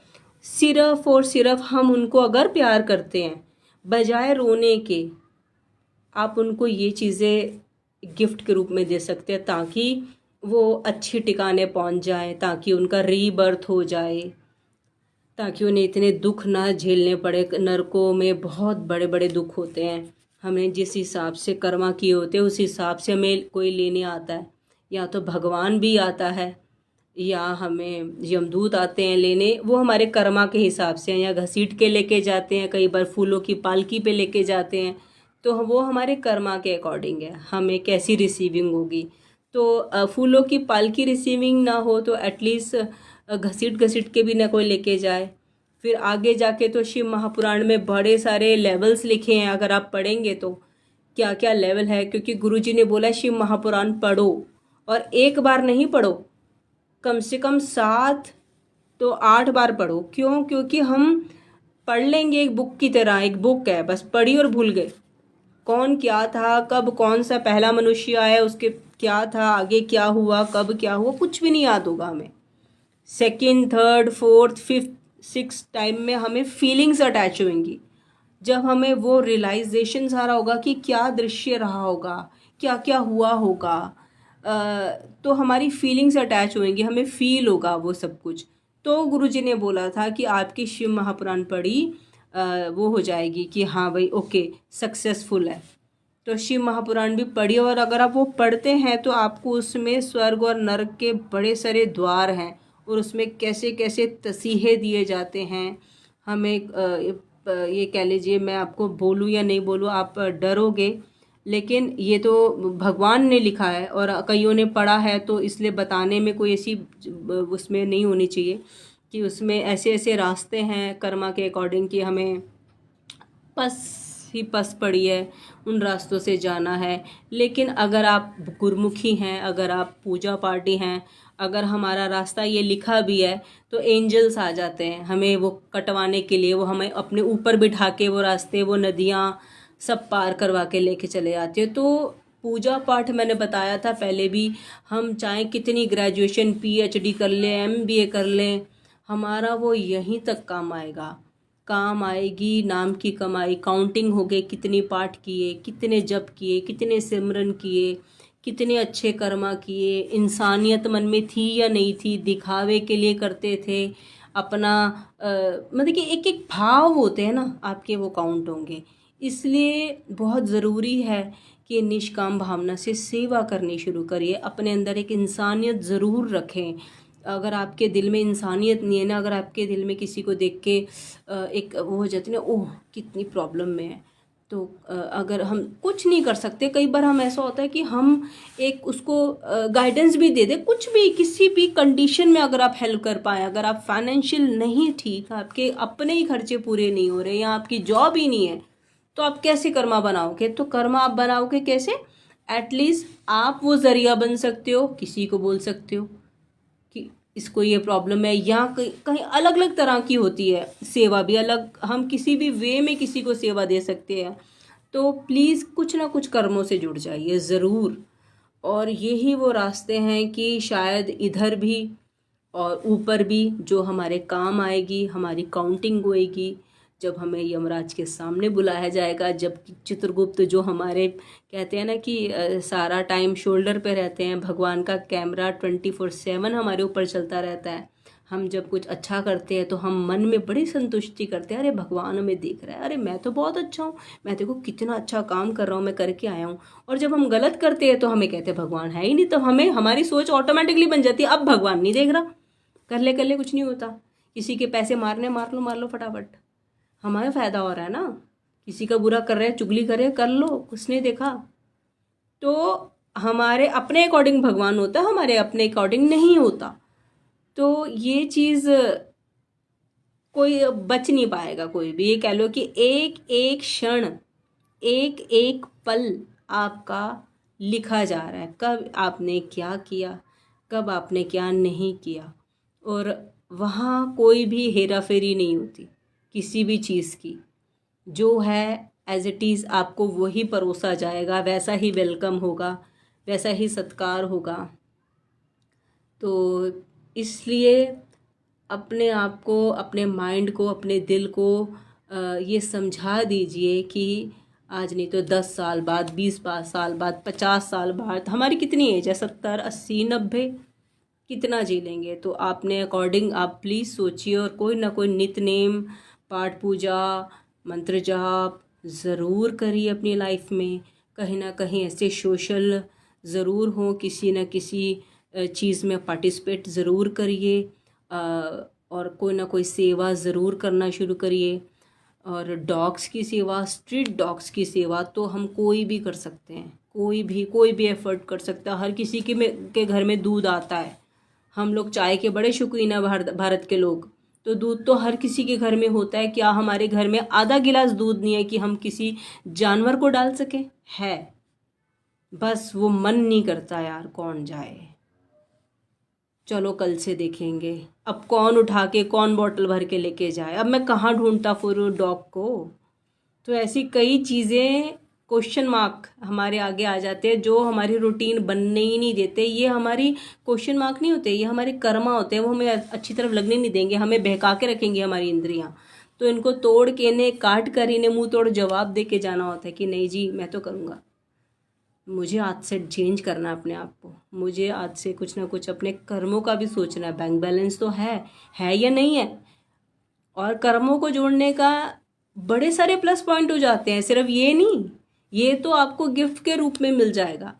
सिर्फ और सिर्फ हम उनको अगर प्यार करते हैं, बजाय रोने के आप उनको ये चीज़ें गिफ्ट के रूप में दे सकते हैं, ताकि वो अच्छी ठिकाने पहुंच जाए, ताकि उनका रीबर्थ हो जाए, ताकि उन्हें इतने दुख ना झेलने पड़े। नरकों में बहुत बड़े बड़े दुख होते हैं। हमें जिस हिसाब से कर्मा किए होते हैं उस हिसाब से हमें कोई लेने आता है, या तो भगवान भी आता है, या हमें यमदूत आते हैं लेने। वो हमारे कर्मा के हिसाब से हैं, या घसीट के लेके जाते हैं, कई बार फूलों की पालकी पे लेके जाते हैं। तो वो हमारे कर्मा के अकॉर्डिंग है, हमें कैसी रिसीविंग होगी। तो फूलों की पालकी रिसीविंग ना हो तो एटलीस्ट घसीट घसीट के भी ना कोई लेके जाए। फिर आगे जाके तो शिव महापुराण में बड़े सारे लेवल्स लिखे हैं, अगर आप पढ़ेंगे तो क्या क्या लेवल है, क्योंकि गुरुजी ने बोला शिव महापुराण पढ़ो। और एक बार नहीं पढ़ो, कम से कम 7 तो 8 बार पढ़ो। क्यों? क्योंकि हम पढ़ लेंगे एक बुक की तरह, एक बुक है, बस पढ़ी और भूल गए। कौन क्या था, कब कौन सा पहला मनुष्य आया, उसके क्या था, आगे क्या हुआ, कब क्या हुआ, कुछ भी नहीं याद होगा हमें। Second, third, fourth, fifth, six time में हमें फीलिंग्स अटैच होंगी। जब हमें वो रियलाइजेशन सारा होगा कि क्या दृश्य रहा होगा, क्या क्या हुआ होगा, तो हमारी फीलिंग्स अटैच होंगी, हमें फील होगा वो सब कुछ। तो गुरुजी ने बोला था कि आपकी शिव महापुराण पढ़ी वो हो जाएगी कि हाँ भाई ओके सक्सेसफुल है। तो शिव महापुराण भी पढ़िए, और अगर आप वो पढ़ते हैं तो आपको उसमें स्वर्ग और नरक के बड़े सारे द्वार हैं, और उसमें कैसे कैसे तसीहे दिए जाते हैं। हमें ये कह लीजिए, मैं आपको बोलूँ या नहीं बोलूँ, आप डरोगे, लेकिन ये तो भगवान ने लिखा है और कईयों ने पढ़ा है, तो इसलिए बताने में कोई ऐसी उसमें नहीं होनी चाहिए कि उसमें ऐसे ऐसे रास्ते हैं कर्मा के अकॉर्डिंग कि हमें पस पड़ी है, उन रास्तों से जाना है। लेकिन अगर आप गुरमुखी हैं, अगर आप पूजा पाठी हैं, अगर हमारा रास्ता ये लिखा भी है, तो एंजल्स आ जाते हैं हमें वो कटवाने के लिए, वो हमें अपने ऊपर बिठा के वो रास्ते, वो नदियाँ सब पार करवा के लेके चले जाते हैं। तो पूजा पाठ मैंने बताया था पहले भी, हम चाहे कितनी ग्रेजुएशन PhD कर लें, MBA कर लें, हमारा वो यहीं तक काम आएगा, काम आएगी नाम की कमाई। काउंटिंग हो गई, कितनी पाठ किए, कितने जप किए, कितने सिमरन किए, कितने अच्छे कर्मा किए, इंसानियत मन में थी या नहीं थी, दिखावे के लिए करते थे अपना, मतलब कि एक एक भाव होते हैं ना आपके, वो काउंट होंगे। इसलिए बहुत ज़रूरी है कि निष्काम भावना से सेवा करनी शुरू करिए, अपने अंदर एक इंसानियत ज़रूर रखें। अगर आपके दिल में इंसानियत नहीं है ना, अगर आपके दिल में किसी को देख के एक वो हो जाती है ना, ओह कितनी प्रॉब्लम में है, तो अगर हम कुछ नहीं कर सकते, कई बार हम ऐसा होता है कि हम एक उसको गाइडेंस भी दे दे, कुछ भी किसी भी कंडीशन में अगर आप हेल्प कर पाए, अगर आप फाइनेंशियल नहीं ठीक, आपके अपने ही खर्चे पूरे नहीं हो रहे या आपकी जॉब ही नहीं है, तो आप कैसे कर्मा बनाओगे? तो कर्मा आप बनाओगे कैसे? एटलीस्ट आप वो जरिया बन सकते हो, किसी को बोल सकते हो कि इसको ये प्रॉब्लम है, या कहीं अलग अलग तरह की होती है सेवा भी अलग, हम किसी भी वे में किसी को सेवा दे सकते हैं। तो प्लीज़ कुछ ना कुछ कर्मों से जुड़ जाइए ज़रूर, और यही वो रास्ते हैं कि शायद इधर भी और ऊपर भी जो हमारे काम आएगी, हमारी काउंटिंग होएगी, जब हमें यमराज के सामने बुलाया जाएगा, जब चित्रगुप्त जो हमारे कहते हैं ना कि सारा टाइम शोल्डर पे रहते हैं, भगवान का कैमरा 24/7 हमारे ऊपर चलता रहता है। हम जब कुछ अच्छा करते हैं तो हम मन में बड़ी संतुष्टि करते हैं, अरे भगवान हमें देख रहा है, अरे मैं तो बहुत अच्छा हूँ, मैं देखो कितना अच्छा काम कर रहा हूँ, मैं करके आया हूँ। और जब हम गलत करते हैं तो हमें कहते हैं भगवान है ही नहीं, तो हमें हमारी सोच ऑटोमेटिकली बन जाती है अब भगवान नहीं देख रहा, कर ले कुछ नहीं होता, किसी के पैसे मारने मार लो फटाफट, हमारा फ़ायदा हो रहा है ना, किसी का बुरा कर रहे हैं, चुगली कर रहे हैं, कर लो, उसने देखा। तो हमारे अपने अकॉर्डिंग भगवान होता है, हमारे अपने अकॉर्डिंग नहीं होता। तो ये चीज़ कोई बच नहीं पाएगा, कोई भी। ये कह लो कि एक एक क्षण, एक एक पल आपका लिखा जा रहा है, कब आपने क्या किया, कब आपने क्या नहीं किया। और वहाँ कोई भी हेरा फेरी नहीं होती किसी भी चीज़ की, जो है एज इट इज़ आपको वही परोसा जाएगा, वैसा ही वेलकम होगा, वैसा ही सत्कार होगा। तो इसलिए अपने आप को, अपने माइंड को, अपने दिल को ये समझा दीजिए कि आज नहीं तो 10 साल बाद, 20 साल बाद, 50 साल बाद, हमारी कितनी एज है, 70, 80, 90, कितना जी लेंगे। तो आपने अकॉर्डिंग आप प्लीज़ सोचिए, और कोई ना कोई नित्य नेम, पाठ पूजा, मंत्र जाप ज़रूर करिए अपनी लाइफ में। कहीं ना कहीं ऐसे सोशल ज़रूर हो, किसी न किसी चीज़ में पार्टिसिपेट ज़रूर करिए, और कोई ना कोई सेवा ज़रूर करना शुरू करिए। और डॉग्स की सेवा, स्ट्रीट डॉग्स की सेवा तो हम कोई भी कर सकते हैं, कोई भी एफर्ट कर सकता है। हर किसी के घर में दूध आता है, हम लोग चाय के बड़े शौकीन हैं भारत के लोग, तो दूध तो हर किसी के घर में होता है। क्या हमारे घर में आधा गिलास दूध नहीं है कि हम किसी जानवर को डाल सकें? है। बस वो मन नहीं करता यार, कौन जाए। चलो कल से देखेंगे, अब कौन उठा के कौन बॉटल भर के लेके जाए, अब मैं कहाँ ढूंढता फिर डॉग को। तो ऐसी कई चीज़ें, क्वेश्चन मार्क हमारे आगे आ जाते हैं जो हमारी रूटीन बनने ही नहीं देते। ये हमारी क्वेश्चन मार्क नहीं होते, ये हमारे कर्मा होते हैं, वो हमें अच्छी तरफ लगने नहीं देंगे, हमें बहका के रखेंगे हमारी इंद्रियां। तो इनको तोड़ के, इन्हें काट कर, इन्हें मुंह तोड़ जवाब दे के जाना होता है कि नहीं जी मैं तो करूँगा। मुझे आज से चेंज करना है अपने आप को, मुझे आज से कुछ ना कुछ अपने कर्मों का भी सोचना है। बैंक बैलेंस तो है या नहीं है। और कर्मों को जोड़ने का बड़े सारे प्लस पॉइंट हो जाते हैं, सिर्फ ये नहीं, ये तो आपको गिफ्ट के रूप में मिल जाएगा।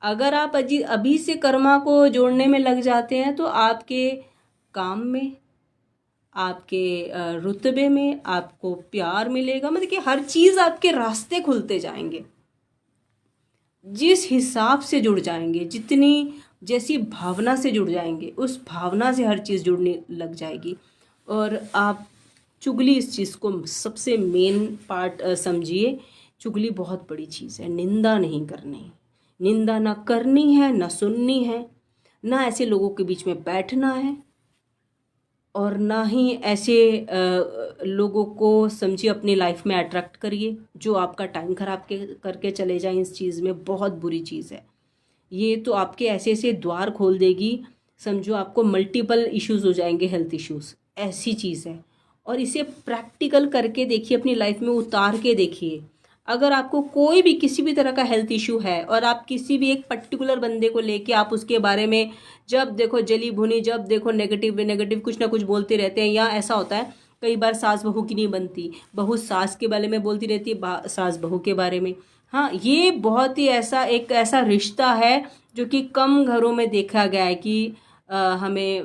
अगर आप अभी से कर्मा को जोड़ने में लग जाते हैं तो आपके काम में, आपके रुतबे में आपको प्यार मिलेगा, मतलब कि हर चीज़ आपके रास्ते खुलते जाएंगे। जिस हिसाब से जुड़ जाएंगे, जितनी जैसी भावना से जुड़ जाएंगे, उस भावना से हर चीज़ जुड़ने लग जाएगी। और आप चुगली, इस चीज़ को सबसे मेन पार्ट समझिए। चुगली बहुत बड़ी चीज़ है, निंदा नहीं करनी, निंदा ना करनी है, ना सुननी है, ना ऐसे लोगों के बीच में बैठना है, और ना ही ऐसे लोगों को समझिए अपनी लाइफ में अट्रैक्ट करिए जो आपका टाइम खराब करके चले जाएं। इस चीज़ में बहुत बुरी चीज़ है ये, तो आपके ऐसे ऐसे द्वार खोल देगी, समझो आपको मल्टीपल इश्यूज हो जाएंगे, हेल्थ इश्यूज, ऐसी चीज़ है। और इसे प्रैक्टिकल करके देखिए, अपनी लाइफ में उतार के देखिए। अगर आपको कोई भी किसी भी तरह का हेल्थ इशू है और आप किसी भी एक पर्टिकुलर बंदे को लेके आप उसके बारे में जब देखो जली भुनी, जब देखो नेगेटिव नेगेटिव कुछ ना कुछ बोलते रहते हैं, या ऐसा होता है कई बार सास बहू की नहीं बनती, बहू सास के बारे में बोलती रहती है, सास बहू के बारे में। हाँ, ये बहुत ही ऐसा एक ऐसा रिश्ता है जो कि कम घरों में देखा गया है कि हमें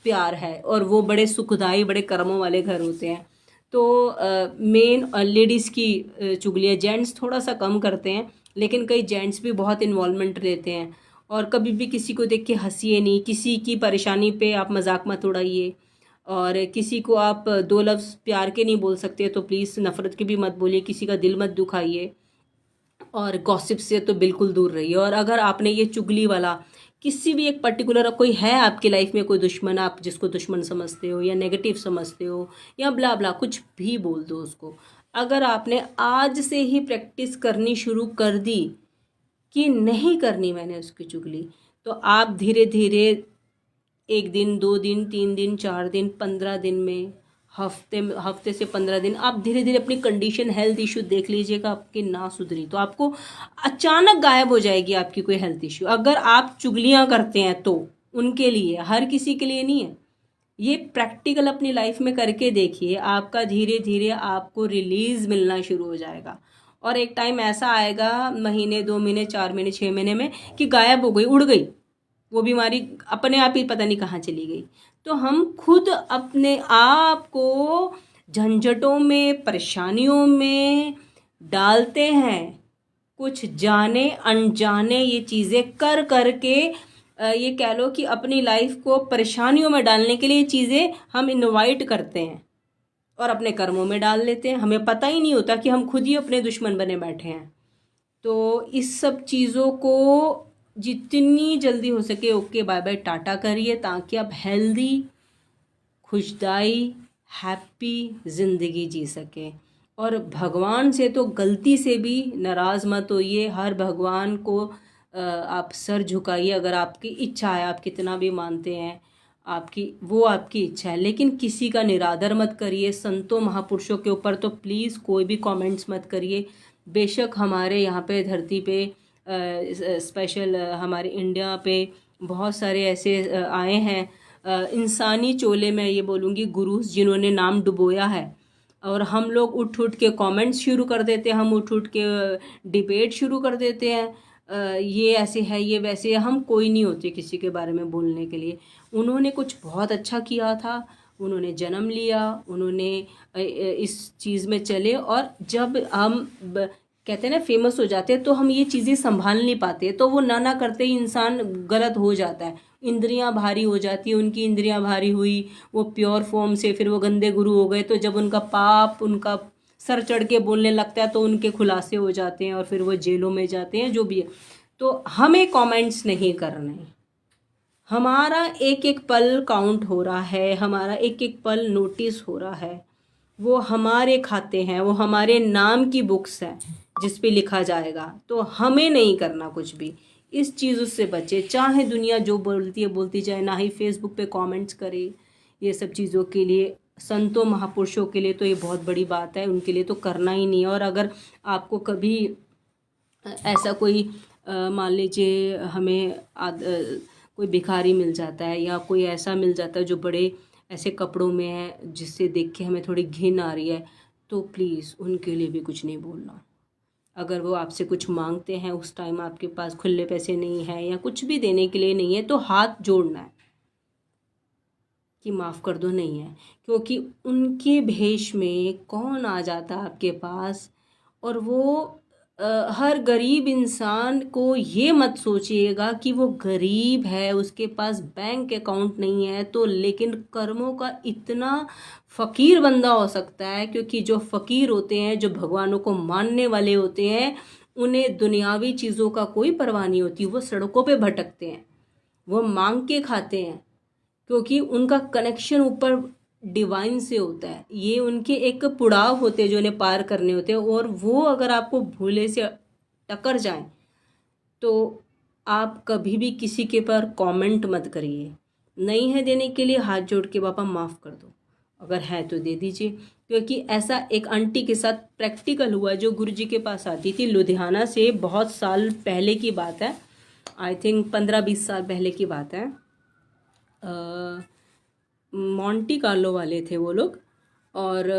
प्यार है, और वो बड़े सुखदाई, बड़े कर्मों वाले घर होते हैं। तो मेन लेडीज़ की चुगलियाँ जेंट्स थोड़ा सा कम करते हैं, लेकिन कई जेंट्स भी बहुत इन्वॉल्वमेंट लेते हैं। और कभी भी किसी को देख के हंसिए नहीं, किसी की परेशानी पे आप मजाक मत उड़ाइए, और किसी को आप दो लफ्ज़ प्यार के नहीं बोल सकते तो प्लीज़ नफ़रत के भी मत बोलिए, किसी का दिल मत दुखाइए, और गॉसिप से तो बिल्कुल दूर रहिए। और अगर आपने ये चुगली वाला किसी भी एक पर्टिकुलर, कोई है आपकी लाइफ में कोई दुश्मन, आप जिसको दुश्मन समझते हो या नेगेटिव समझते हो या ब्ला ब्ला कुछ भी बोल दो उसको, अगर आपने आज से ही प्रैक्टिस करनी शुरू कर दी कि नहीं करनी मैंने उसकी चुगली, तो आप धीरे धीरे 1 दिन, 2 दिन, 3 दिन, 4 दिन, 15 दिन में, हफ्ते से 15 दिन, आप धीरे धीरे अपनी कंडीशन, हेल्थ इशू देख लीजिएगा। आपकी ना सुधरी तो आपको अचानक गायब हो जाएगी आपकी कोई हेल्थ इशू। अगर आप चुगलियाँ करते हैं तो उनके लिए, हर किसी के लिए नहीं है। ये प्रैक्टिकल अपनी लाइफ में करके देखिए, आपका धीरे धीरे आपको रिलीज मिलना शुरू हो जाएगा। और एक टाइम ऐसा आएगा, महीने, 2 महीने, 4 महीने, 6 महीने में, कि गायब हो गई, उड़ गई वो बीमारी, अपने आप ही पता नहीं कहाँ चली गई। तो हम खुद अपने आप को झंझटों में, परेशानियों में डालते हैं, कुछ जाने अनजाने ये चीज़ें कर करके, ये कह लो कि अपनी लाइफ को परेशानियों में डालने के लिए ये चीज़ें हम इनवाइट करते हैं और अपने कर्मों में डाल लेते हैं। हमें पता ही नहीं होता कि हम खुद ही अपने दुश्मन बने बैठे हैं। तो इस सब चीज़ों को जितनी जल्दी हो सके ओके बाय बाय टाटा करिए, ताकि आप हेल्दी, खुशदाई, हैप्पी ज़िंदगी जी सकें। और भगवान से तो गलती से भी नाराज़ मत होइए। हर भगवान को आप सर झुकाइए, अगर आपकी इच्छा है, आप कितना भी मानते हैं, आपकी वो आपकी इच्छा है, लेकिन किसी का निरादर मत करिए। संतों महापुरुषों के ऊपर तो प्लीज़ कोई भी कमेंट्स मत करिए। बेशक हमारे यहाँ पे धरती पे स्पेशल हमारे इंडिया पे बहुत सारे ऐसे आए हैं इंसानी चोले में, ये बोलूँगी गुरुज, जिन्होंने नाम डुबोया है, और हम लोग उठ उठ के कमेंट्स शुरू कर देते हैं, हम उठ उठ के डिबेट शुरू कर देते हैं, ये ऐसे है, ये वैसे है। हम कोई नहीं होते किसी के बारे में बोलने के लिए। उन्होंने कुछ बहुत अच्छा किया था, उन्होंने जन्म लिया, उन्होंने इस चीज़ में चले, और जब हम कहते हैं ना फेमस हो जाते हैं तो हम ये चीज़ें संभाल नहीं पाते, तो वो ना करते ही इंसान गलत हो जाता है, इंद्रियां भारी हो जाती है, उनकी इंद्रियां भारी हुई, वो प्योर फॉर्म से फिर वो गंदे गुरु हो गए। तो जब उनका पाप, उनका सर चढ़ के बोलने लगता है तो उनके खुलासे हो जाते हैं और फिर वो जेलों में जाते हैं, जो भी है। तो हमें कमेंट्स नहीं करने। हमारा एक एक पल काउंट हो रहा है, हमारा एक एक पल नोटिस हो रहा है। वो हमारे खाते हैं, वो हमारे नाम की बुक्स हैं जिस पे लिखा जाएगा। तो हमें नहीं करना कुछ भी। इस चीज़ों से बचे, चाहे दुनिया जो बोलती है बोलती जाए, ना ही फेसबुक पे कमेंट्स करे ये सब चीज़ों के लिए। संतों महापुरुषों के लिए तो ये बहुत बड़ी बात है, उनके लिए तो करना ही नहीं है। और अगर आपको कभी ऐसा कोई मान लीजिए हमें कोई भिखारी मिल जाता है या कोई ऐसा मिल जाता है जो बड़े ऐसे कपड़ों में है जिससे देख के हमें थोड़ी घिन आ रही है, तो प्लीज़ उनके लिए भी कुछ नहीं बोलना। अगर वो आपसे कुछ मांगते हैं, उस टाइम आपके पास खुले पैसे नहीं है या कुछ भी देने के लिए नहीं है, तो हाथ जोड़ना है कि माफ़ कर दो, नहीं है। क्योंकि उनके भेष में कौन आ जाता है आपके पास। और वो हर गरीब इंसान को ये मत सोचिएगा कि वो गरीब है, उसके पास बैंक अकाउंट नहीं है तो, लेकिन कर्मों का इतना फ़कीर बंदा हो सकता है। क्योंकि जो फ़कीर होते हैं, जो भगवानों को मानने वाले होते हैं, उन्हें दुनियावी चीज़ों का कोई परवाह नहीं होती। वो सड़कों पे भटकते हैं, वो मांग के खाते हैं, क्योंकि उनका कनेक्शन ऊपर डिवाइन से होता है। ये उनके एक पुड़ाव होते हैं जो उन्हें पार करने होते हैं। और वो अगर आपको भूले से टकर जाएं तो आप कभी भी किसी के पर कमेंट मत करिए। नहीं है देने के लिए, हाथ जोड़ के बाबा माफ़ कर दो, अगर है तो दे दीजिए। क्योंकि ऐसा एक आंटी के साथ प्रैक्टिकल हुआ जो गुरुजी के पास आती थी, लुधियाना से, बहुत साल पहले की बात है, आई थिंक 15-20 साल पहले की बात है। मोंटी कार्लो वाले थे वो लोग, और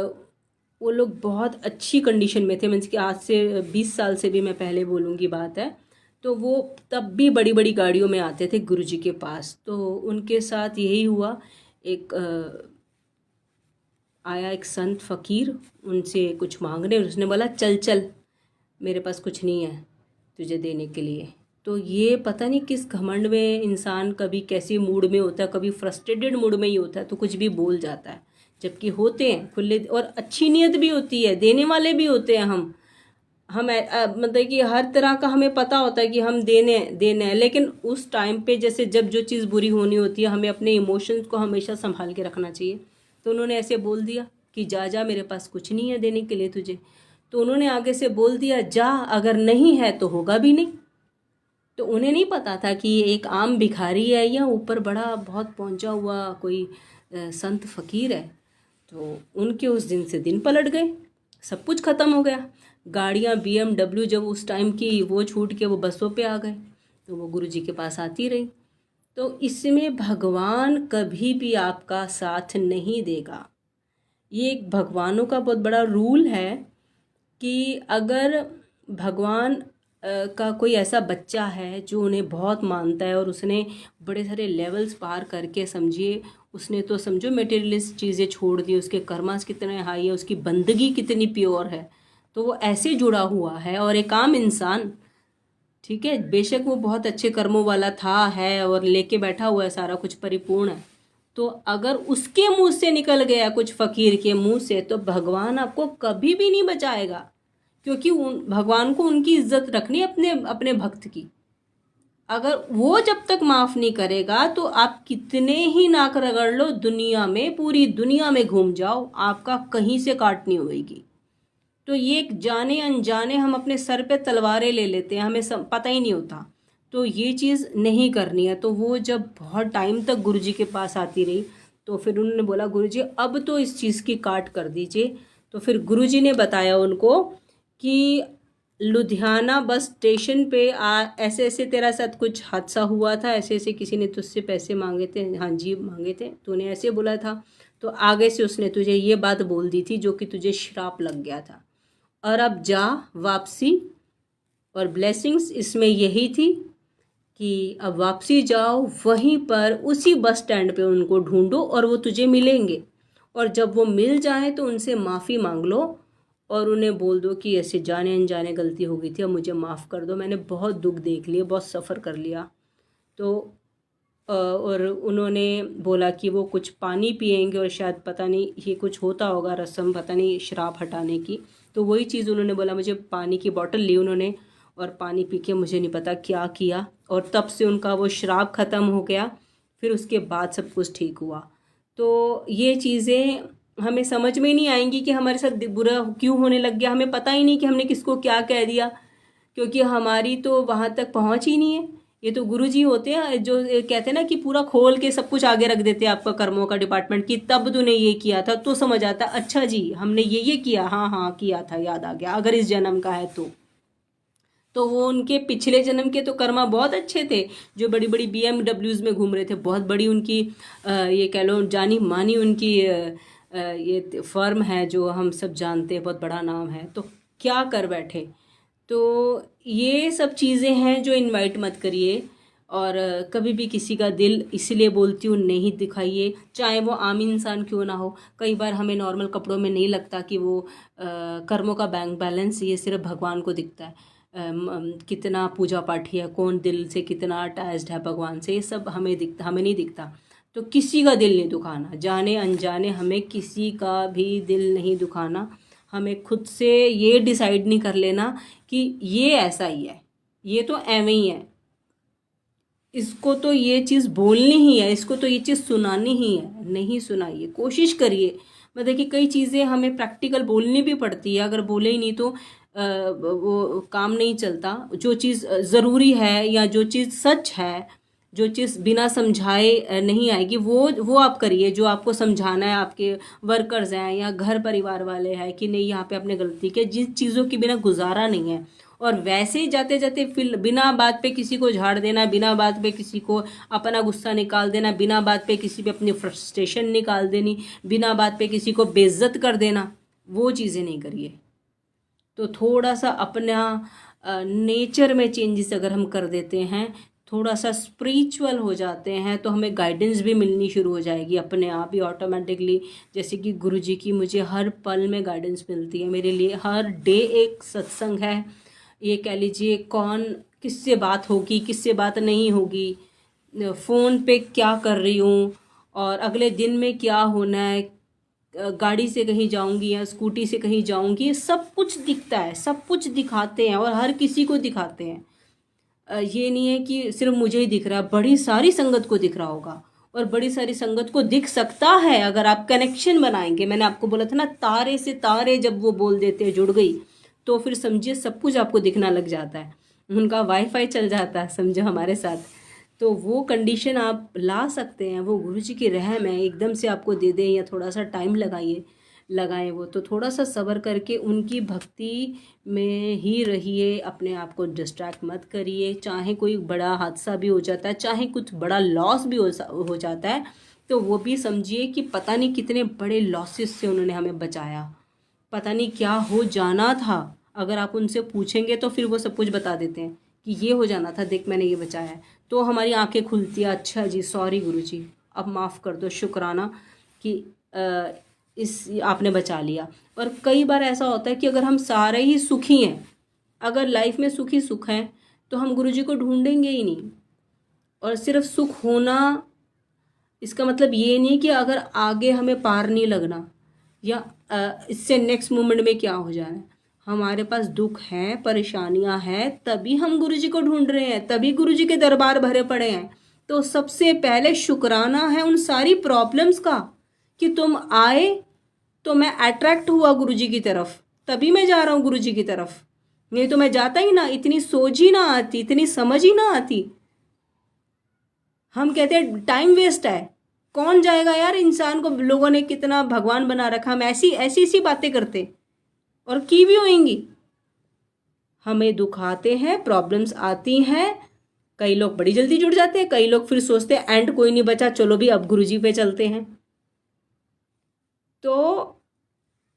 वो लोग बहुत अच्छी कंडीशन में थे। मीन्स कि आज से 20 साल से भी मैं पहले बोलूँगी बात है। तो वो तब भी बड़ी बड़ी गाड़ियों में आते थे गुरुजी के पास। तो उनके साथ यही हुआ, एक आया एक संत फ़कीर उनसे कुछ मांगने, उसने बोला चल चल, मेरे पास कुछ नहीं है तुझे देने के लिए। तो ये पता नहीं किस घमंड में इंसान कभी कैसे मूड में होता है, कभी फ्रस्ट्रेटेड मूड में ही होता है तो कुछ भी बोल जाता है। जबकि होते हैं खुले और अच्छी नीयत भी होती है, देने वाले भी होते हैं हम मतलब कि हर तरह का हमें पता होता है कि हम देने हैं। लेकिन उस टाइम पे जैसे जब जो चीज़ बुरी होनी होती है, हमें अपने इमोशंस को हमेशा संभाल के रखना चाहिए। तो उन्होंने ऐसे बोल दिया कि जा जा, मेरे पास कुछ नहीं है देने के लिए तुझे। तो उन्होंने आगे से बोल दिया जा, अगर नहीं है तो होगा भी नहीं। तो उन्हें नहीं पता था कि ये एक आम भिखारी है या ऊपर बड़ा बहुत पहुंचा हुआ कोई संत फ़कीर है। तो उनके उस दिन से दिन पलट गए, सब कुछ ख़त्म हो गया। गाड़ियाँ BMW जब उस टाइम की, वो छूट के वो बसों पे आ गए, तो वो गुरुजी के पास आती रही। तो इसमें भगवान कभी भी आपका साथ नहीं देगा। ये एक भगवानों का बहुत बड़ा रूल है कि अगर भगवान का कोई ऐसा बच्चा है जो उन्हें बहुत मानता है और उसने बड़े सारे लेवल्स पार करके, समझिए उसने तो समझो मटेरियलिस्ट चीज़ें छोड़ दी, उसके कर्मास कितने हाई है, उसकी बंदगी कितनी प्योर है, तो वो ऐसे जुड़ा हुआ है। और एक आम इंसान, ठीक है, बेशक वो बहुत अच्छे कर्मों वाला था, है, और लेके बैठा हुआ है, सारा कुछ परिपूर्ण है, तो अगर उसके मुंह से निकल गया कुछ फ़कीर के मुंह से, तो भगवान आपको कभी भी नहीं बचाएगा। क्योंकि भगवान को उनकी इज्जत रखनी है अपने अपने भक्त की। अगर वो जब तक माफ़ नहीं करेगा तो आप कितने ही नाक रगड़ लो दुनिया में, पूरी दुनिया में घूम जाओ, आपका कहीं से काट नहीं होएगी। तो ये एक जाने अनजाने हम अपने सर पे तलवारें ले लेते हैं, हमें पता ही नहीं होता। तो ये चीज़ नहीं करनी है। तो वो जब बहुत टाइम तक गुरुजी के पास आती रही, तो फिर उन्होंने बोला गुरुजी अब तो इस चीज़ की काट कर दीजिए। तो फिर गुरुजी ने बताया उनको कि लुधियाना बस स्टेशन पे ऐसे ऐसे तेरा साथ कुछ हादसा हुआ था, ऐसे ऐसे किसी ने तुझसे पैसे मांगे थे, हाँ जी मांगे थे, तूने ऐसे बोला था, तो आगे से उसने तुझे ये बात बोल दी थी जो कि तुझे श्राप लग गया था, और अब जा वापसी। और ब्लेसिंग्स इसमें यही थी कि अब वापसी जाओ, वहीं पर उसी बस स्टैंड पे उनको ढूंढो और वो तुझे मिलेंगे। और जब वो मिल जाए तो उनसे माफ़ी मांग लो और उन्हें बोल दो कि ऐसे जाने अनजाने गलती हो गई थी, अब मुझे माफ़ कर दो, मैंने बहुत दुख देख लिए, बहुत सफ़र कर लिया। तो और उन्होंने बोला कि वो कुछ पानी पिएंगे और शायद पता नहीं ये कुछ होता होगा रस्म, पता नहीं श्राप हटाने की। तो वही चीज़ उन्होंने बोला, मुझे पानी की बोतल ली उन्होंने और पानी पी के मुझे नहीं पता क्या किया, और तब से उनका वो श्राप ख़त्म हो गया। फिर उसके बाद सब कुछ ठीक हुआ। तो ये चीज़ें हमें समझ में नहीं आएंगी कि हमारे साथ बुरा क्यों होने लग गया, हमें पता ही नहीं कि हमने किसको क्या कह दिया, क्योंकि हमारी तो वहाँ तक पहुँच ही नहीं है। ये तो गुरु जी होते हैं जो कहते हैं ना कि पूरा खोल के सब कुछ आगे रख देते हैं आपका कर्मों का डिपार्टमेंट, कि तब तूने ये किया था, तो समझ आता अच्छा जी हमने ये किया, हाँ हाँ किया था, याद आ गया, अगर इस जन्म का है तो वो उनके पिछले जन्म के तो कर्मा बहुत अच्छे थे, जो बड़ी बड़ी BMWs में घूम रहे थे, बहुत बड़ी उनकी ये कह लो जानी मानी उनकी ये फर्म है जो हम सब जानते हैं, बहुत बड़ा नाम है, तो क्या कर बैठे। तो ये सब चीज़ें हैं जो इनवाइट मत करिए। और कभी भी किसी का दिल, इसलिए बोलती हूँ, नहीं दिखाइए, चाहे वो आम इंसान क्यों ना हो। कई बार हमें नॉर्मल कपड़ों में नहीं लगता कि वो कर्मों का बैंक बैलेंस ये सिर्फ भगवान को दिखता है। कितना पूजा पाठी है, कौन दिल से कितना अटैच्ड है भगवान से, ये सब हमें नहीं दिखता। तो किसी का दिल नहीं दुखाना, जाने अनजाने हमें किसी का भी दिल नहीं दुखाना। हमें खुद से ये डिसाइड नहीं कर लेना कि ये ऐसा ही है, ये तो एवं ही है, इसको तो ये चीज़ बोलनी ही है, इसको तो ये चीज़ सुनानी ही है। नहीं सुनाइए, कोशिश करिए। मतलब देखिए कई चीज़ें हमें प्रैक्टिकल बोलनी भी पड़ती है, अगर बोले ही नहीं तो वो काम नहीं चलता। जो चीज़ ज़रूरी है या जो चीज़ सच है, जो चीज़ बिना समझाए नहीं आएगी, वो आप करिए। जो आपको समझाना है, आपके वर्कर्स हैं या घर परिवार वाले हैं कि नहीं यहाँ पे आपने गलती की, जिन चीज़ों की बिना गुजारा नहीं है। और वैसे ही जाते जाते फिर बिना बात पे किसी को झाड़ देना, बिना बात पे किसी को अपना गुस्सा निकाल देना, बिना बात पे किसी पे अपनी फ्रस्ट्रेशन निकाल देनी, बिना बात पे किसी को बेइज्जत कर देना, वो चीज़ें नहीं करिए। तो थोड़ा सा अपना नेचर में चेंजेस अगर हम कर देते हैं, थोड़ा सा स्पिरिचुअल हो जाते हैं, तो हमें गाइडेंस भी मिलनी शुरू हो जाएगी अपने आप ही ऑटोमेटिकली। जैसे कि गुरुजी की मुझे हर पल में गाइडेंस मिलती है, मेरे लिए हर डे एक सत्संग है। ये कह लीजिए कौन किससे बात होगी, किससे बात नहीं होगी, फ़ोन पे क्या कर रही हूँ, और अगले दिन में क्या होना है, गाड़ी से कहीं जाऊंगी या स्कूटी से कहीं जाऊंगी, सब कुछ दिखता है, सब कुछ दिखाते हैं और हर किसी को दिखाते हैं। ये नहीं है कि सिर्फ मुझे ही दिख रहा, बड़ी सारी संगत को दिख रहा होगा, और बड़ी सारी संगत को दिख सकता है अगर आप कनेक्शन बनाएंगे। मैंने आपको बोला था ना, तारे से तारे जब वो बोल देते हैं जुड़ गई, तो फिर समझिए सब कुछ आपको दिखना लग जाता है, उनका वाईफाई चल जाता है समझो हमारे साथ। तो वो कंडीशन आप ला सकते हैं, वो गुरु जी की रहम है, एकदम से आपको दे दें या थोड़ा सा टाइम लगाएं वो तो थोड़ा सा सब्र करके उनकी भक्ति में ही रहिए, अपने आप को डिस्ट्रैक्ट मत करिए। चाहे कोई बड़ा हादसा भी हो जाता है, चाहे कुछ बड़ा लॉस भी हो जाता है, तो वो भी समझिए कि पता नहीं कितने बड़े लॉसेस से उन्होंने हमें बचाया, पता नहीं क्या हो जाना था। अगर आप उनसे पूछेंगे तो फिर वो सब कुछ बता देते हैं कि ये हो जाना था, देख मैंने ये बचाया है। तो हमारी आंखें खुलती है, अच्छा जी सॉरी गुरु जी, अब माफ़ कर दो, शुक्राना कि इस आपने बचा लिया। और कई बार ऐसा होता है कि अगर हम सारे ही सुखी हैं, अगर लाइफ में सुखी सुख हैं, तो हम गुरु जी को ढूंढेंगे ही नहीं। और सिर्फ सुख होना इसका मतलब ये नहीं कि अगर आगे हमें पार नहीं लगना या इससे नेक्स्ट मोमेंट में क्या हो जाना है। हमारे पास दुख हैं, परेशानियां हैं, तभी हम गुरु जी को ढूंढ रहे हैं, तभी गुरु जी के दरबार भरे पड़े हैं। तो सबसे पहले शुक्राना है उन सारी प्रॉब्लम्स का कि तुम आए, तो मैं अट्रैक्ट हुआ गुरु जी की तरफ, तभी मैं जा रहा हूँ गुरु जी की तरफ। नहीं तो मैं जाता ही ना, इतनी सोच ही ना आती, इतनी समझ ही ना आती। हम कहते हैं टाइम वेस्ट है, कौन जाएगा यार, इंसान को लोगों ने कितना भगवान बना रखा, हम ऐसी ऐसी ऐसी बातें करते और की भी होंगी। हमें दुख आते हैं, प्रॉब्लम्स आती हैं, कई लोग बड़ी जल्दी जुड़ जाते हैं, कई लोग फिर सोचते हैं एंड कोई नहीं बचा, चलो भी अब गुरुजी पे चलते हैं। तो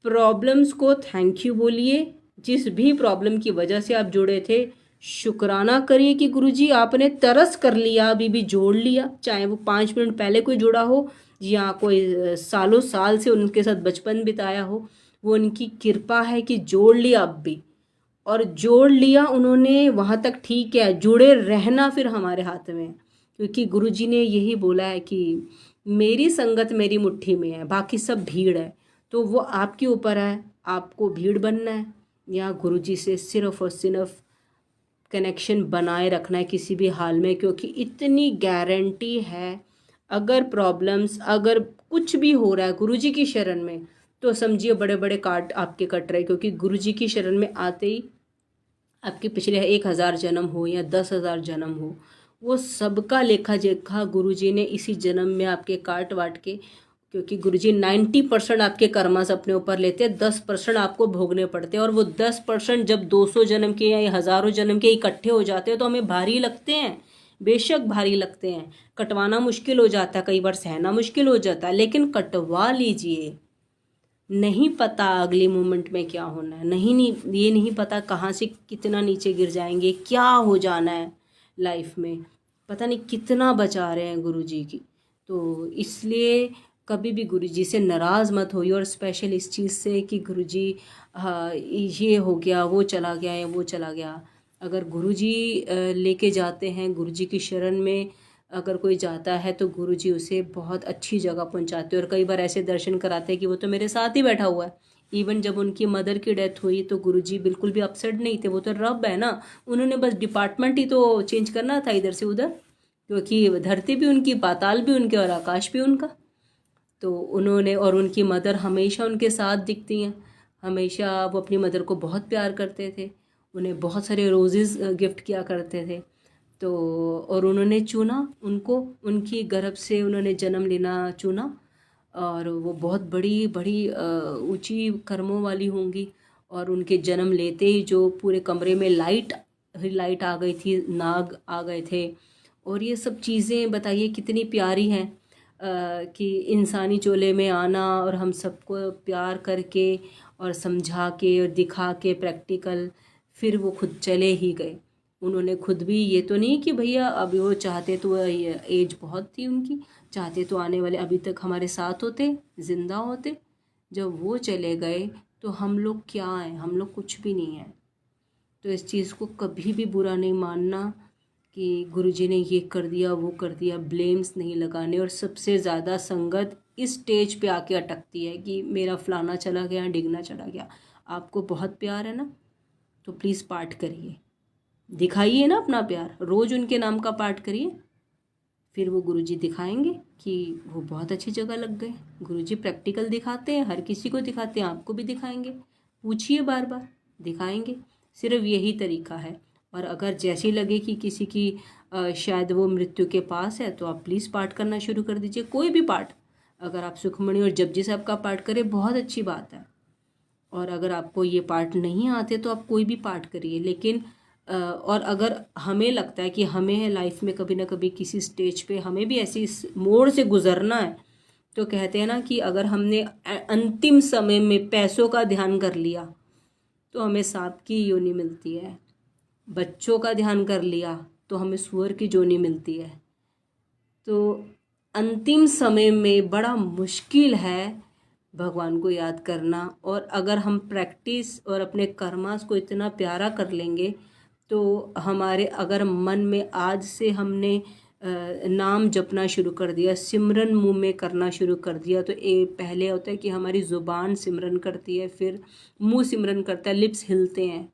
प्रॉब्लम्स को थैंक यू बोलिए, जिस भी प्रॉब्लम की वजह से आप जुड़े थे शुक्राना करिए कि गुरुजी आपने तरस कर लिया, अभी भी जोड़ लिया, चाहे वो 5 मिनट पहले कोई जुड़ा हो या कोई सालों साल से उनके साथ बचपन बिताया हो, वो उनकी कृपा है कि जोड़ लिया अब भी। और जोड़ लिया उन्होंने वहाँ तक ठीक है, जुड़े रहना फिर हमारे हाथ में है, क्योंकि गुरुजी ने यही बोला है कि मेरी संगत मेरी मुट्ठी में है, बाकी सब भीड़ है। तो वो आपके ऊपर है, आपको भीड़ बनना है या गुरुजी से सिर्फ और सिर्फ कनेक्शन बनाए रखना है किसी भी हाल में। क्योंकि इतनी गारंटी है, अगर प्रॉब्लम्स, अगर कुछ भी हो रहा है गुरुजी की शरण में, तो समझिए बड़े बड़े काट आपके कट रहे। क्योंकि गुरुजी की शरण में आते ही आपके पिछले 1000 जन्म हो या 10,000 जन्म हो, वो सबका लेखा जोखा गुरुजी ने इसी जन्म में आपके काट वाट के, क्योंकि गुरुजी 90% आपके कर्मास अपने ऊपर लेते हैं, 10% आपको भोगने पड़ते हैं। और वो 10% जब 200 जन्म के या हज़ारों जन्म के इकट्ठे हो जाते हैं तो हमें भारी लगते हैं, बेशक भारी लगते हैं। कटवाना मुश्किल हो जाता है, कई बार सहना मुश्किल हो जाता है, लेकिन कटवा लीजिए। नहीं पता अगले मोमेंट में क्या होना है, ये नहीं पता कहाँ से कितना नीचे गिर जाएंगे, क्या हो जाना है लाइफ में, पता नहीं कितना बचा रहे हैं गुरुजी की। तो इसलिए कभी भी गुरुजी से नाराज़ मत होइए, और स्पेशल इस चीज़ से कि गुरुजी हाँ ये हो गया, वो चला गया या वो चला गया। अगर गुरुजी लेके जाते हैं, गुरुजी की शरण में अगर कोई जाता है तो गुरुजी उसे बहुत अच्छी जगह पहुंचाते हैं। और कई बार ऐसे दर्शन कराते हैं कि वो तो मेरे साथ ही बैठा हुआ है। इवन जब उनकी मदर की डेथ हुई तो गुरुजी बिल्कुल भी अपसेट नहीं थे, वो तो रब है ना, उन्होंने बस डिपार्टमेंट ही तो चेंज करना था इधर से उधर, क्योंकि धरती भी उनकी, पाताल भी उनके और आकाश भी उनका। तो उन्होंने, और उनकी मदर हमेशा उनके साथ दिखती हैं, हमेशा वो अपनी मदर को बहुत प्यार करते थे, उन्हें बहुत सारे रोज़ेज़ गिफ्ट किया करते थे। तो और उन्होंने चुना उनको, उनकी गर्भ से उन्होंने जन्म लेना चुना, और वो बहुत बड़ी बड़ी ऊंची कर्मों वाली होंगी। और उनके जन्म लेते ही जो पूरे कमरे में लाइट आ गई थी, नाग आ गए थे। और ये सब चीज़ें बताइए कितनी प्यारी हैं, कि इंसानी चोले में आना और हम सबको प्यार करके और समझा के और दिखा के प्रैक्टिकल, फिर वो खुद चले ही गए। उन्होंने खुद भी ये तो नहीं कि भैया अभी वो चाहते तो, एज बहुत थी उनकी, चाहते तो आने वाले अभी तक हमारे साथ होते, ज़िंदा होते। जब वो चले गए तो हम लोग क्या हैं, हम लोग कुछ भी नहीं हैं। तो इस चीज़ को कभी भी बुरा नहीं मानना कि गुरुजी ने ये कर दिया वो कर दिया, ब्लेम्स नहीं लगाने। और सबसे ज़्यादा संगत इस स्टेज पे आके अटकती है कि मेरा फलाना चला गया, डिगना चला गया। आपको बहुत प्यार है ना, तो प्लीज़ पाठ करिए, दिखाइए ना अपना प्यार, रोज़ उनके नाम का पाठ करिए, फिर वो गुरुजी दिखाएंगे कि वो बहुत अच्छी जगह लग गए। गुरुजी प्रैक्टिकल दिखाते हैं, हर किसी को दिखाते हैं, आपको भी दिखाएंगे। पूछिए बार बार, दिखाएंगे। सिर्फ यही तरीका है। और अगर जैसी लगे कि किसी की शायद वो मृत्यु के पास है, तो आप प्लीज़ पाठ करना शुरू कर दीजिए, कोई भी पाठ। अगर आप सुखमणि और जपजी साहब का पाठ करें, बहुत अच्छी बात है। और अगर आपको ये पाठ नहीं आते तो आप कोई भी पाठ करिए। लेकिन और अगर हमें लगता है कि हमें लाइफ में कभी ना कभी किसी स्टेज पे हमें भी ऐसी मोड़ से गुजरना है, तो कहते हैं ना कि अगर हमने अंतिम समय में पैसों का ध्यान कर लिया तो हमें सांप की योनि मिलती है, बच्चों का ध्यान कर लिया तो हमें सूअर की योनि मिलती है। तो अंतिम समय में बड़ा मुश्किल है भगवान को याद करना। और अगर हम प्रैक्टिस और अपने कर्मास को इतना प्यारा कर लेंगे, तो हमारे अगर मन में आज से हमने नाम जपना शुरू कर दिया, सिमरन मुंह में करना शुरू कर दिया, तो पहले होता है कि हमारी ज़ुबान सिमरन करती है, फिर मुंह सिमरन करता है, लिप्स हिलते हैं,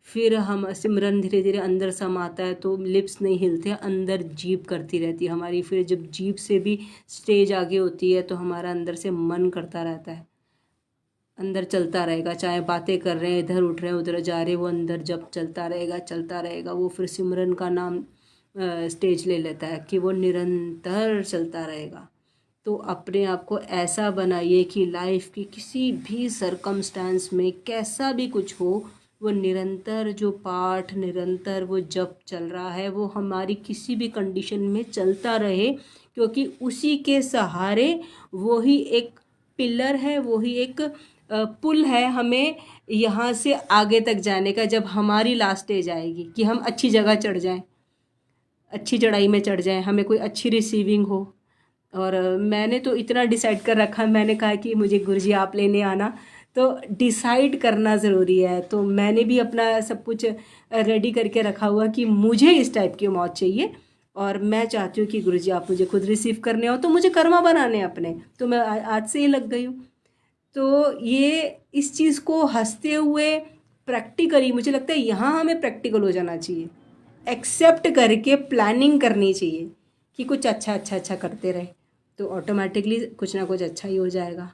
फिर हम सिमरन धीरे धीरे अंदर समाता है तो लिप्स नहीं हिलते, अंदर जीभ करती रहती है हमारी। फिर जब जीभ से भी स्टेज आगे होती है तो हमारा अंदर से मन करता रहता है, अंदर चलता रहेगा, चाहे बातें कर रहे हैं, इधर उठ रहे हैं उधर जा रहे हैं, वो अंदर जब चलता रहेगा चलता रहेगा। वो फिर सिमरन का नाम स्टेज ले लेता है कि वो निरंतर चलता रहेगा। तो अपने आप को ऐसा बनाइए कि लाइफ की किसी भी सरकमस्टांस में कैसा भी कुछ हो, वो निरंतर जो पाठ, निरंतर वो जप चल रहा है, वो हमारी किसी भी कंडीशन में चलता रहे। क्योंकि उसी के सहारे वो ही एक पिलर है, वो ही एक पुल है हमें यहाँ से आगे तक जाने का। जब हमारी लास्ट स्टेज आएगी कि हम अच्छी जगह चढ़ जाएं, अच्छी चढ़ाई में चढ़ जाएं, हमें कोई अच्छी रिसीविंग हो। और मैंने तो इतना डिसाइड कर रखा, मैंने कहा कि मुझे गुरुजी आप लेने आना, तो डिसाइड करना ज़रूरी है। तो मैंने भी अपना सब कुछ रेडी करके रखा हुआ कि मुझे इस टाइप की मौत चाहिए। और मैं चाहती हूँ कि गुरुजी आप मुझे खुद रिसीव करने हो, तो मुझे कर्मा बनाने अपने, तो मैं आज से ही लग गई हूँ। तो ये इस चीज़ को हंसते हुए प्रैक्टिकली, मुझे लगता है यहाँ हमें प्रैक्टिकल हो जाना चाहिए, एक्सेप्ट करके प्लानिंग करनी चाहिए कि कुछ अच्छा अच्छा अच्छा करते रहे, तो ऑटोमेटिकली कुछ ना कुछ अच्छा ही हो जाएगा।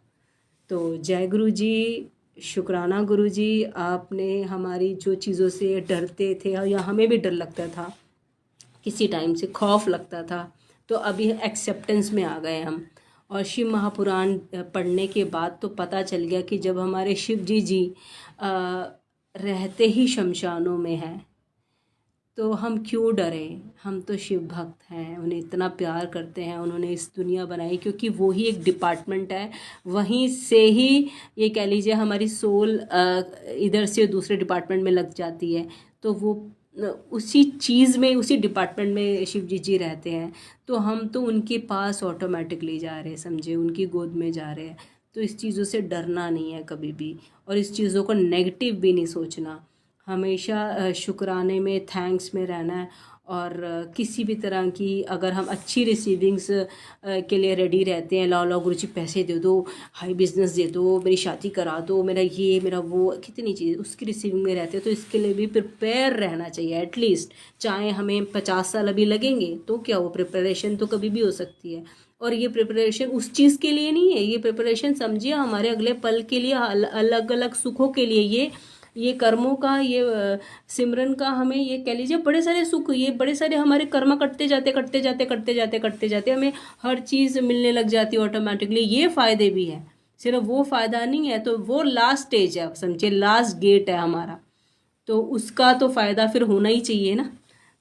तो जय गुरु जी, शुक्राना गुरु जी, आपने हमारी जो चीज़ों से डरते थे या हमें भी डर लगता था, किसी टाइम से खौफ लगता था, तो अभी एक्सेप्टेंस में आ गए हम। और शिव महापुराण पढ़ने के बाद तो पता चल गया कि जब हमारे शिव जी रहते ही शमशानों में हैं, तो हम क्यों डरें। हम तो शिव भक्त हैं, उन्हें इतना प्यार करते हैं, उन्होंने इस दुनिया बनाई, क्योंकि वो ही एक डिपार्टमेंट है, वहीं से ही ये कह लीजिए हमारी सोल इधर से दूसरे डिपार्टमेंट में लग जाती है। तो वो उसी चीज़ में, उसी डिपार्टमेंट में शिव जी रहते हैं, तो हम तो उनके पास ऑटोमेटिकली जा रहे हैं, समझे, उनकी गोद में जा रहे हैं। तो इस चीज़ों से डरना नहीं है कभी भी, और इस चीज़ों को नेगेटिव भी नहीं सोचना, हमेशा शुक्राने में, थैंक्स में रहना है। और किसी भी तरह की अगर हम अच्छी रिसीविंग्स के लिए रेडी रहते हैं, लाओ लाओ गुरुजी पैसे दे दो, हाई बिजनेस दे दो, मेरी शादी करा दो, मेरा ये मेरा वो, कितनी चीज़ उसकी रिसीविंग में रहते हैं, तो इसके लिए भी प्रिपेयर रहना चाहिए एटलीस्ट। चाहे हमें 50 साल अभी लगेंगे तो क्या, वो प्रिपरेशन तो कभी भी हो सकती है। और ये प्रिपरेशन उस चीज़ के लिए नहीं है, ये प्रिपरेशन समझिए हमारे अगले पल के लिए, अलग अलग सुखों के लिए। ये कर्मों का, ये सिमरन का, हमें ये कह लीजिए बड़े सारे सुख, ये बड़े सारे हमारे कर्म करते जाते करते जाते करते जाते करते जाते हमें हर चीज़ मिलने लग जाती है ऑटोमेटिकली। ये फ़ायदे भी हैं, सिर्फ वो फ़ायदा नहीं है, तो वो लास्ट स्टेज है, समझिए लास्ट गेट है हमारा, तो उसका तो फ़ायदा फिर होना ही चाहिए ना।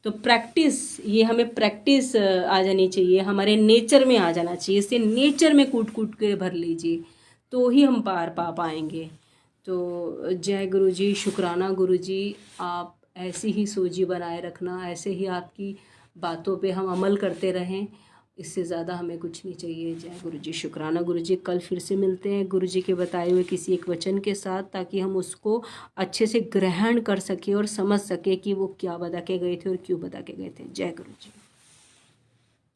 तो प्रैक्टिस, ये हमें प्रैक्टिस आ जानी चाहिए, हमारे नेचर में आ जाना चाहिए, इससे नेचर में कूट कूट के भर लीजिए, तो ही हम पार पा पाएंगे। तो जय गुरु जी, शुक्राना गुरु जी, आप ऐसी ही सोची बनाए रखना, ऐसे ही आपकी बातों पे हम अमल करते रहें, इससे ज़्यादा हमें कुछ नहीं चाहिए। जय गुरु जी, शुक्राना गुरु जी। कल फिर से मिलते हैं गुरु जी के बताए हुए किसी एक वचन के साथ, ताकि हम उसको अच्छे से ग्रहण कर सकें और समझ सकें कि वो क्या बता के गए थे और क्यों बता के गए थे। जय गुरु जी।